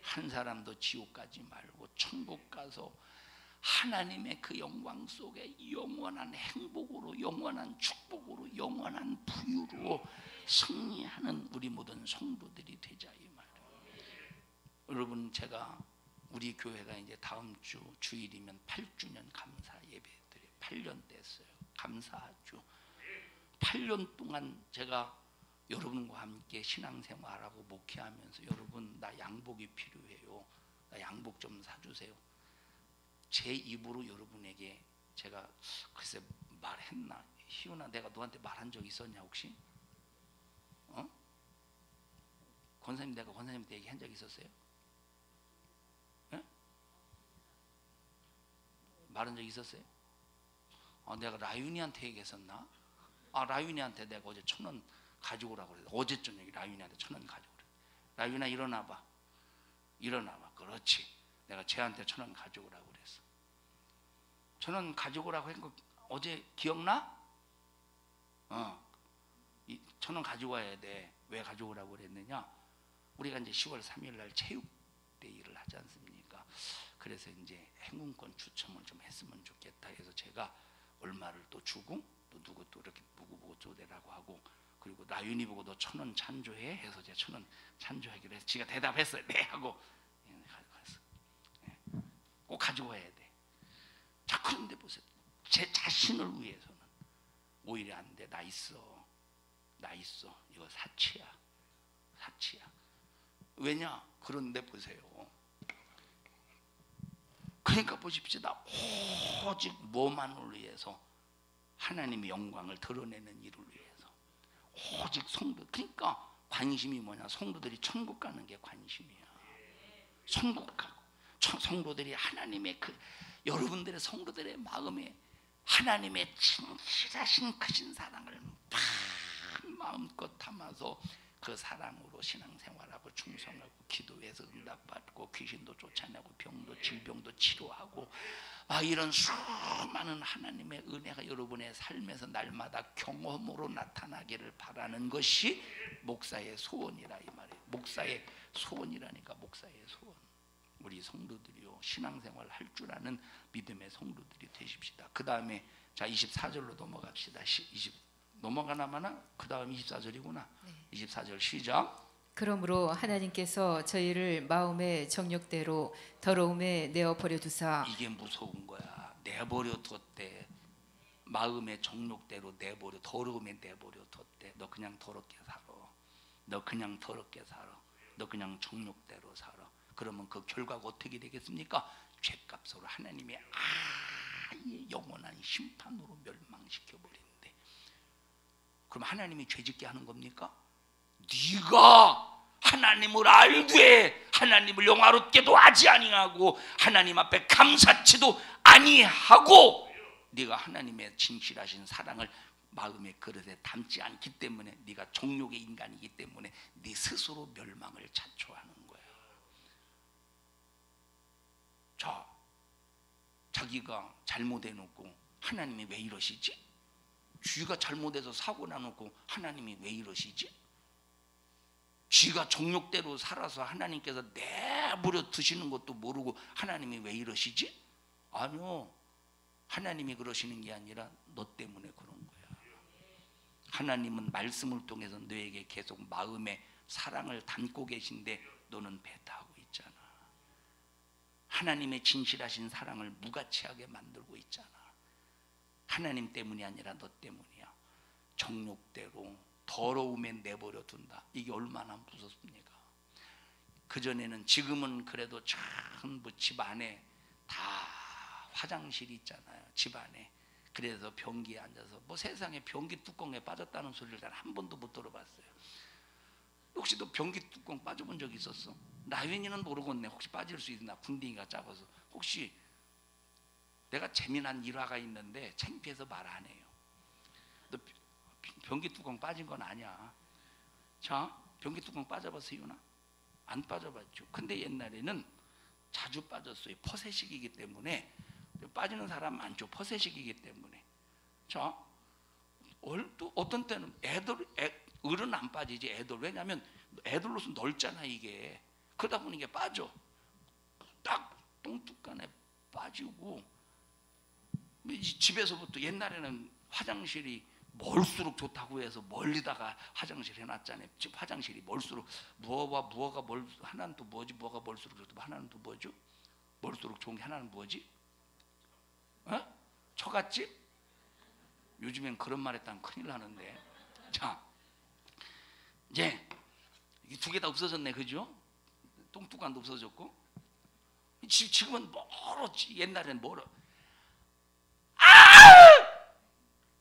한 사람도 지옥 가지 말고 천국 가서 하나님의 그 영광 속에 영원한 행복으로, 영원한 축복으로, 영원한 부유로 승리하는 우리 모든 성도들이 되자 이 말이에요. 여러분, 제가 우리 교회가 이제 다음 주 주일이면 8주년 감사 예배 드려요. 8년 됐어요. 감사하죠. 8년 동안 제가 여러분과 함께 신앙생활하고 목회하면서 여러분 나 양복이 필요해요. 나 양복 좀 사주세요. 제 입으로 여러분에게 제가 글쎄 말했나? 희훈아, 내가 너한테 말한 적 있었냐 혹시? 권사님, 내가 권사님한테 얘기한 적 있었어요? 말한 적 있었어요? 내가 라윤이한테 얘기했었나? 라윤이한테 내가 어제 1,000원 가지고 오라고 그랬어. 어제 저녁에 라윤이한테 1,000원 가지고 오래. 라윤아 일어나봐. 그렇지. 내가 쟤한테 1,000원 가지고 오라고 그랬어. 1,000원 가지고 오라고 한 거 어제 기억나? 1,000원 가지고 와야 돼. 왜 가지고 오라고 그랬느냐? 우리가 이제 10월 3일 날 체육대회를 하지 않습니까? 그래서 이제 행운권 추첨을 좀 했으면 좋겠다 해서 제가 얼마를 또 주고 또 누구 또 이렇게 보고 쪼대라고 하고, 그리고 라윤이 보고 너 1,000원 찬조해 해서 제가 1,000원 찬조하기로 해서 지가 대답했어요. 네 하고 가져갔어. 꼭 가지고 와야 돼. 자, 그런데 보세요. 제 자신을 위해서는 오히려 안 돼. 나 있어. 이거 사치야. 왜냐? 그런데 보세요. 그러니까 보십시오. 나 오직 뭐만을 위해서, 하나님의 영광을 드러내는 일을 위해서 오직 성도. 그러니까 관심이 뭐냐? 성도들이 천국 가는 게 관심이야. 천국 가고 성도들이 하나님의 여러분들의 성도들의 마음에 하나님의 진실하신 크신 사랑을 마음껏 담아서 그 사랑으로 신앙생활하고 충성하고 기도해서 응답받고 귀신도 쫓아내고 병도 질병도 치료하고 이런 수많은 하나님의 은혜가 여러분의 삶에서 날마다 경험으로 나타나기를 바라는 것이 목사의 소원이라 이 말이에요. 목사의 소원이라니까. 목사의 소원. 우리 성도들이요, 신앙생활 할 줄 아는 믿음의 성도들이 되십시다. 그 다음에 자 24절로 넘어갑시다. 넘어가나 마나? 그 다음 24절이구나. 네. 24절 시작. 그러므로 하나님께서 저희를 마음의 정욕대로 더러움에 내어버려 두사. 이게 무서운 거야. 내버려 뒀대. 마음의 정욕대로 더러움에 내버려 뒀대. 너 그냥 더럽게 살아. 너 그냥 정욕대로 살아. 그러면 그 결과가 어떻게 되겠습니까? 죄값으로 하나님의 아예 영원한 심판으로 멸망시켜버린대. 그럼 하나님이 죄짓게 하는 겁니까? 네가 하나님을 알되 하나님을 영화롭게도 하지 아니하고 하나님 앞에 감사치도 아니하고 네가 하나님의 진실하신 사랑을 마음의 그릇에 담지 않기 때문에 네가 정욕의 인간이기 때문에 네 스스로 멸망을 자초하는 거야. 자, 자기가 잘못해놓고 하나님이 왜 이러시지? 쥐가 잘못해서 사고 나놓고 하나님이 왜 이러시지? 쥐가 정욕대로 살아서 하나님께서 내버려 두시는 것도 모르고 하나님이 왜 이러시지? 아니요, 하나님이 그러시는 게 아니라 너 때문에 그런 거야. 하나님은 말씀을 통해서 너에게 계속 마음에 사랑을 담고 계신데 너는 배타하고 있잖아. 하나님의 진실하신 사랑을 무가치하게 만들고 있잖아. 하나님 때문이 아니라 너 때문이야. 정욕대로 더러움에 내버려 둔다. 이게 얼마나 무섭습니까? 그전에는, 지금은 그래도 전부 집 안에 다 화장실이 있잖아요. 집 안에. 그래서 변기에 앉아서 뭐 세상에 변기 뚜껑에 빠졌다는 소리를 난 한 번도 못 들어봤어요. 혹시 너 변기 뚜껑 빠져본 적 있었어? 나윤이는 모르겠네. 혹시 빠질 수 있나? 궁둥이가 작아서. 혹시 내가 재미난 일화가 있는데 창피해서 말 안 해요. 너 변기 뚜껑 빠진 건 아니야. 자, 변기 뚜껑 빠져봤어, 유나? 안 빠져봤죠. 근데 옛날에는 자주 빠졌어요. 퍼세식이기 때문에. 빠지는 사람 많죠. 퍼세식이기 때문에. 자, 또 어떤 때는 어른 안 빠지지, 애들. 왜냐하면 애들로서 넓잖아 이게. 그러다 보니 이게 빠져. 딱 똥뚜껑에 빠지고. 집에서부터 옛날에는 화장실이 멀수록 좋다고 해서 멀리다가 화장실 해놨잖아요. 집 화장실이 멀수록 무어가 멀, 하나는 또 뭐지? 무어가 멀수록 좋고 하나는 또 뭐죠? 멀수록 좋은 게 하나는 뭐지? 어? 처갓집? 요즘엔 그런 말 했다면 큰일 나는데. 자, 이제 이 두 개 다 없어졌네, 그죠? 똥뚜껑도 없어졌고. 지금은 멀었지. 옛날엔 멀어.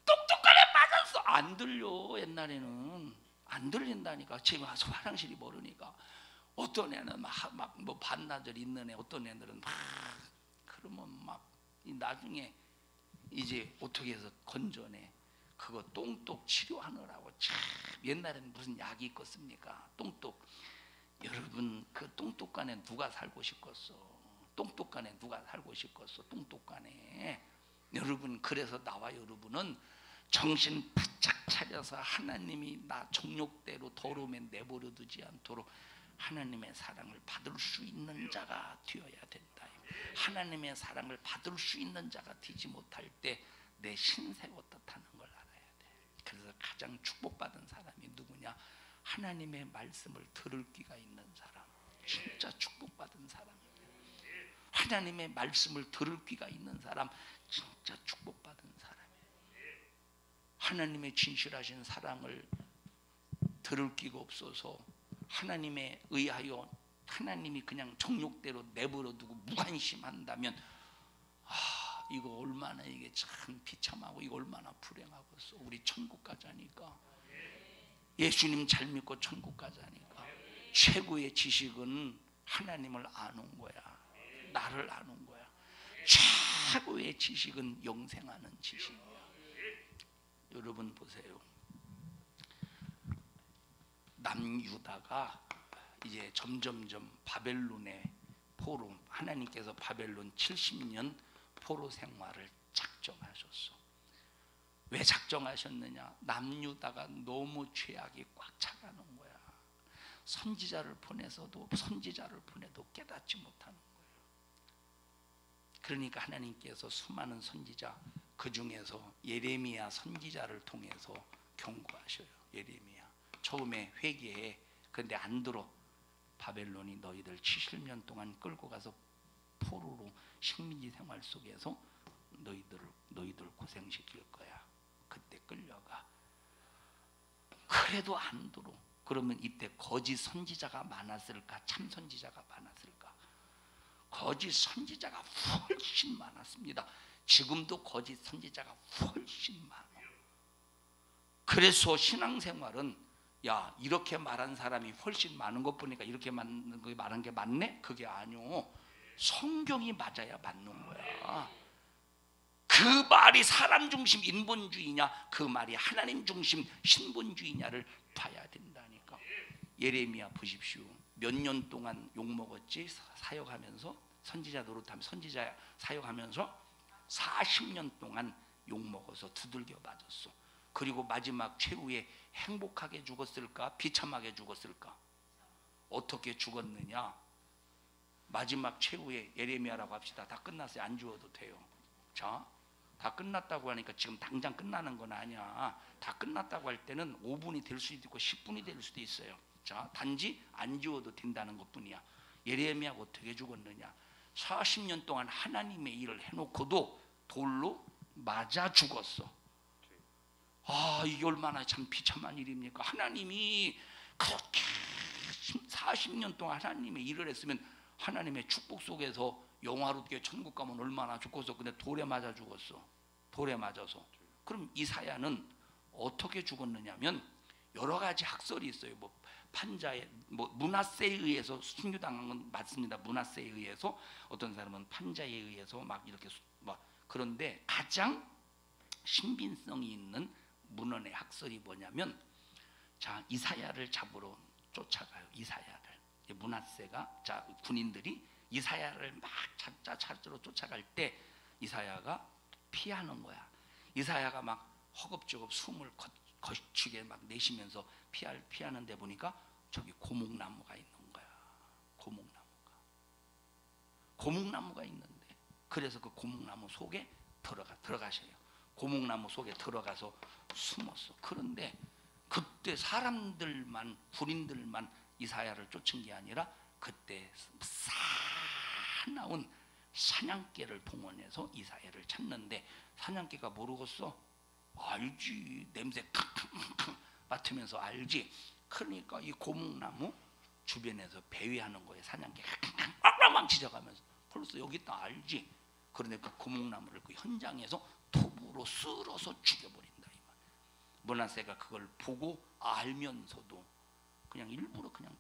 똥뚜껑에 빠졌어. 안 들려. 옛날에는 안 들린다니까. 지금 화장실이 멀으니까. 어떤 애는 막 뭐 반나절 있는 애, 어떤 애들은 막 그러면 막 나중에 이제 어떻게 해서 건져내. 그거 똥똑 치료하느라고 참. 옛날에는 무슨 약이 있겠습니까? 똥똑. 여러분, 그 똥똑간에 누가 살고 싶겠어? 똥똑간에 누가 살고 싶겠어? 똥똑간에. 여러분, 그래서 나와 여러분은 정신 바짝 차려서 하나님이 나 정욕대로 더러움에 내버려 두지 않도록 하나님의 사랑을 받을 수 있는 자가 되어야 된다. 하나님의 사랑을 받을 수 있는 자가 되지 못할 때 내 신세가 어떻다는 걸 알아야 돼. 그래서 가장 축복받은 사람이 누구냐? 하나님의 말씀을 들을 귀가 있는 사람. 진짜 축복받은 사람이에요. 하나님의 말씀을 들을 귀가 있는 사람, 진짜 축복받은 사람이에요. 하나님의 진실하신 사랑을 들을 귀가 없어서 하나님에 의하여 하나님이 그냥 정욕대로 내버려 두고 무관심한다면, 이거 얼마나 이게 참 비참하고 이거 얼마나 불행하겠어. 우리 천국 가자니까. 예수님 잘 믿고 천국 가자니까. 최고의 지식은 하나님을 아는 거야. 나를 아는 거야. 최고의 지식은 영생하는 지식이야. 여러분 보세요. 남유다가 이제 점점점 바벨론의 포로, 하나님께서 바벨론 70년 포로 생활을 작정하셨어. 왜 작정하셨느냐? 남유다가 너무 죄악이 꽉 차가는 거야. 선지자를 보내서도 선지자를 보내도 깨닫지 못하는 거예요. 그러니까 하나님께서 수많은 선지자, 그 중에서 예레미야 선지자를 통해서 경고하셔요. 예레미야 처음에 회개해. 그런데 안 들어. 바벨론이 너희들 70년 동안 끌고 가서 포로로 식민지 생활 속에서 너희들 고생시킬 거야. 그때 끌려가. 그래도 안 들어. 그러면 이때 거짓 선지자가 많았을까? 참 선지자가 많았을까? 거짓 선지자가 훨씬 많았습니다. 지금도 거짓 선지자가 훨씬 많아. 그래서 신앙생활은 야, 이렇게 말한 사람이 훨씬 많은 것 보니까 이렇게 말한 게 맞네? 그게 아니오. 성경이 맞아야 맞는 거야. 그 말이 사람 중심 인본주의냐, 그 말이 하나님 중심 신본주의냐를 봐야 된다니까. 예레미야 보십시오. 몇 년 동안 욕먹었지? 사역하면서, 선지자 노릇하면서, 선지자 사역하면서 40년 동안 욕먹어서 두들겨 맞았어. 그리고 마지막 최후에 행복하게 죽었을까? 비참하게 죽었을까? 어떻게 죽었느냐? 마지막 최후에 예레미야라고 합시다. 다 끝났어요. 안 죽어도 돼요. 자, 다 끝났다고 하니까 지금 당장 끝나는 건 아니야. 다 끝났다고 할 때는 5분이 될 수도 있고 10분이 될 수도 있어요. 자, 단지 안 죽어도 된다는 것뿐이야. 예레미야가 어떻게 죽었느냐? 40년 동안 하나님의 일을 해놓고도 돌로 맞아 죽었어. 아, 이게 얼마나 참 비참한 일입니까? 하나님이 그렇게 40년 동안 하나님의 일을 했으면 하나님의 축복 속에서 영화롭게 천국 가면 얼마나 좋겠어. 근데 돌에 맞아 죽었어. 돌에 맞아서. 그럼 이사야는 어떻게 죽었느냐면 여러 가지 학설이 있어요. 뭐 판자에, 뭐 므낫세에 의해서 순교당한 건 맞습니다. 므낫세에 의해서, 어떤 사람은 판자에 의해서 막 이렇게 막. 그런데 가장 신빙성이 있는 문헌의 학설이 뭐냐면, 자, 이사야를 잡으러 쫓아가요. 이사야를. 므낫세가, 자, 군인들이 이사야를 막 찾으러 쫓아갈 때 이사야가 피하는 거야. 이사야가 막 허겁지겁 숨을 거치게 막 내쉬면서 피하는데 보니까 저기 고목나무가 있는 거야. 고목나무가 있는데, 그래서 그 고목나무 속에 들어가셔요. 고목나무 속에 들어가서 숨었어. 그런데 그때 사람들만, 군인들만 이사야를 쫓은 게 아니라 그때 사나운 사냥개를 동원해서 이사야를 찾는데, 사냥개가 모르겠어? 알지. 냄새 캉캉캉 맡으면서 알지. 그러니까 이 고목나무 주변에서 배회하는 거예요. 사냥개가 깡깡깡 짖어가면서. 벌써 여기 있다 알지. 그런데 그 고목나무를 그 현장에서 톱으로 쓸어서 죽여버린다 이 말. 므낫세가 그걸 보고 알면서도 그냥 일부러 그냥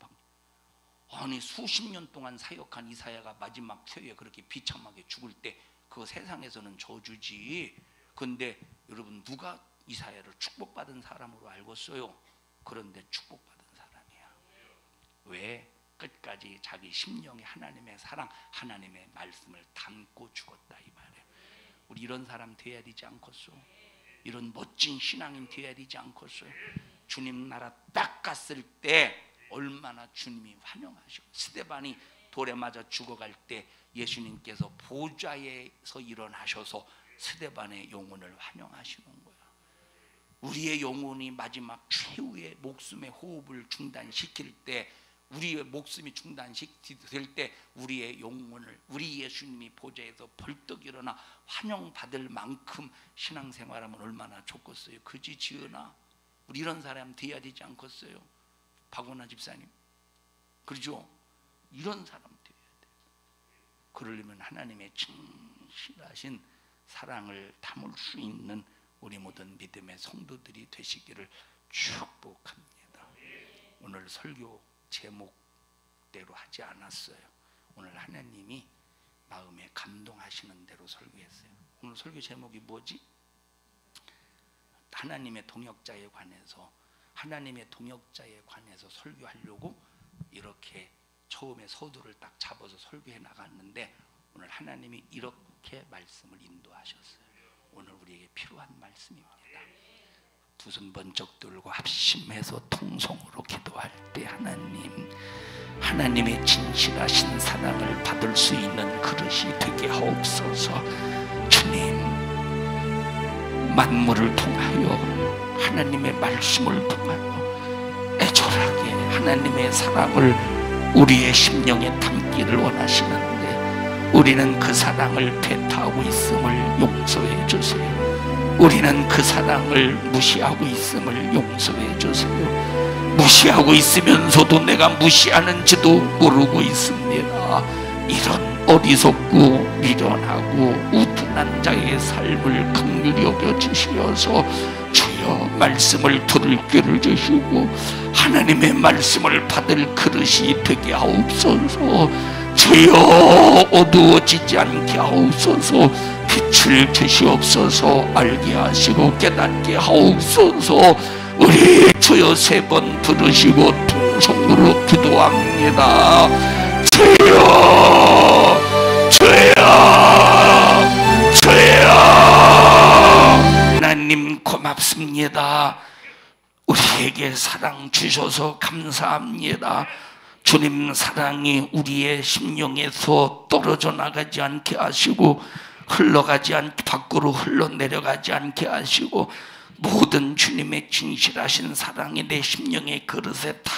아니, 수십 년 동안 사역한 이사야가 마지막 최후에 그렇게 비참하게 죽을 때 그 세상에서는 저주지. 근데 여러분, 누가 이사야를 축복받은 사람으로 알겠어요? 그런데 축복받은 사람이야. 왜? 끝까지 자기 심령에 하나님의 사랑, 하나님의 말씀을 담고 죽었다 이 말이에요. 우리 이런 사람 돼야 되지 않겠소? 이런 멋진 신앙인 돼야 되지 않겠어요? 주님 나라 딱 갔을 때 얼마나 주님이 환영하시고, 스데반이 돌에 맞아 죽어갈 때 예수님께서 보좌에서 일어나셔서 스데반의 영혼을 환영하시는 거야. 우리의 영혼이 마지막 최후의 목숨의 호흡을 중단시킬 때, 우리의 목숨이 중단될 때 우리의 영혼을 우리 예수님이 보좌에서 벌떡 일어나 환영받을 만큼 신앙생활하면 얼마나 좋겠어요. 그지 지은아? 우리 이런 사람 돼야 되지 않겠어요? 박원하 집사님, 그러죠? 이런 사람 돼야 돼. 그러려면 하나님의 진실하신 사랑을 담을 수 있는 우리 모든 믿음의 성도들이 되시기를 축복합니다. 오늘 설교 제목대로 하지 않았어요. 오늘 하나님이 마음에 감동하시는 대로 설교했어요. 오늘 설교 제목이 뭐지? 하나님의 동역자에 관해서, 하나님의 동역자에 관해서 설교하려고 이렇게 처음에 서두를 딱 잡아서 설교해 나갔는데, 오늘 하나님이 이렇게 말씀을 인도하셨어요. 오늘 우리에게 필요한 말씀입니다. 두 손 번쩍 들고 합심해서 통성으로 기도할 때, 하나님의 진실하신 사랑을 받을 수 있는 그릇이 되게 하옵소서. 주님, 만물을 통하여, 하나님의 말씀을 통하여 애절하게 하나님의 사랑을 우리의 심령에 담기를 원하시는데, 우리는 그 사랑을 배타하고 있음을 용서해 주세요. 우리는 그 사랑을 무시하고 있음을 용서해 주세요. 무시하고 있으면서도 내가 무시하는지도 모르고 있습니다. 이런 어리석고 미련하고 우둔 만난 자의 삶을 긍휼히 여겨 주시어서 주여 말씀을 들을 귀를 주시고 하나님의 말씀을 받을 그릇이 되게 하옵소서. 주여 어두워지지 않게 하옵소서. 빛을 주시옵소서. 알게 하시고 깨닫게 하옵소서. 우리 주여 3번 부르시고 통성으로 기도합니다. 주여 주여 주여. 하나님 고맙습니다. 우리에게 사랑 주셔서 감사합니다. 주님 사랑이 우리의 심령에서 떨어져 나가지 않게 하시고 흘러가지 않게 밖으로 흘러내려가지 않게 하시고 모든 주님의 진실하신 사랑이 내 심령의 그릇에 다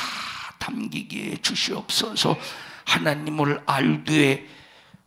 담기게 해 주시옵소서. 하나님을 알되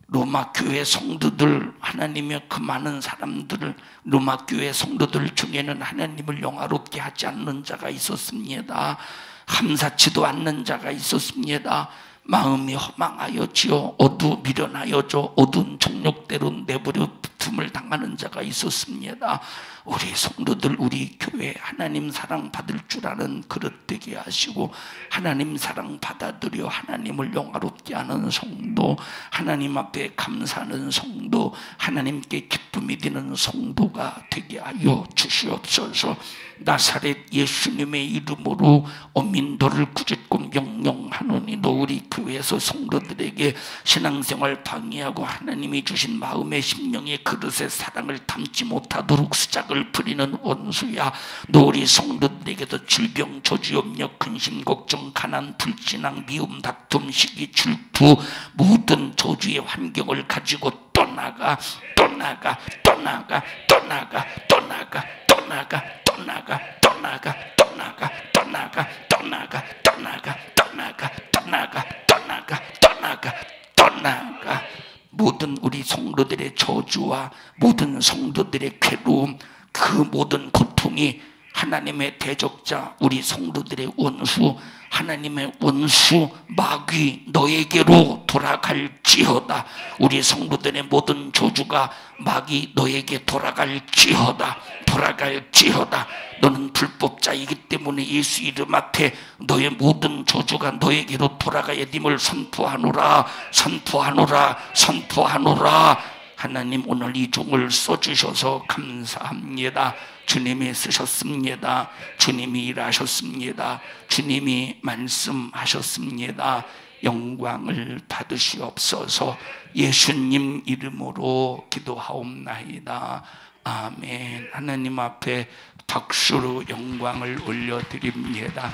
로마 교회 성도들, 하나님의 그 많은 사람들을, 로마 교회 성도들 중에는 하나님을 영화롭게 하지 않는 자가 있었습니다. 감사치도 않는 자가 있었습니다. 마음이 허망하여지어 미련하여져 어두운 정욕대로 내버려 둠을 당하는 자가 있었습니다. 우리 성도들, 우리 교회 하나님 사랑 받을 줄 아는 그릇 되게 하시고 하나님 사랑 받아들여 하나님을 영화롭게 하는 성도, 하나님 앞에 감사하는 성도, 하나님께 기쁨이 되는 성도가 되게 하여 주시옵소서. 나사렛 예수님의 이름으로 어민도를 꾸짖고 명령하노니 우리 교회에서 성도들에게 신앙생활 방해하고 하나님이 주신 마음의 심령의 그릇에 사랑을 담지 못하도록 수작을 부리는 원수야, 너 우리 성도들에게도 질병, 저주염려, 근심, 걱정, 가난, 불신앙, 미움, 다툼, 시기, 질투 모든 저주의 환경을 가지고 떠나가 떠나가 떠나가 떠나가 떠나가 떠나가 떠나가 떠나가 떠나가 떠나가 떠나가 떠나가 떠나가 떠나가 떠나가 떠나가 떠나가. 모든 우리 성도들의 저주와 모든 성도들의 괴로움, 그 모든 고통이 하나님의 대적자, 우리 성도들의 원수, 하나님의 원수 마귀 너에게로 돌아갈지어다. 우리 성도들의 모든 저주가 마귀 너에게 돌아갈지어다. 돌아갈지어다. 너는 불법자이기 때문에 예수 이름 앞에 너의 모든 저주가 너에게로 돌아가야 됨을 선포하노라. 선포하노라. 선포하노라. 하나님 오늘 이 종을 써주셔서 감사합니다. 주님이 쓰셨습니다. 주님이 일하셨습니다. 주님이 말씀하셨습니다. 영광을 받으시옵소서. 예수님 이름으로 기도하옵나이다. 아멘. 하나님 앞에 박수로 영광을 올려드립니다.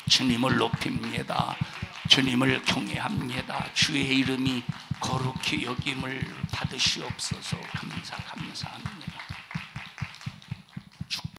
주님을 높입니다. 주님을 경외합니다. 주의 이름이 거룩히 여김을 받으시옵소서. 감사합니다.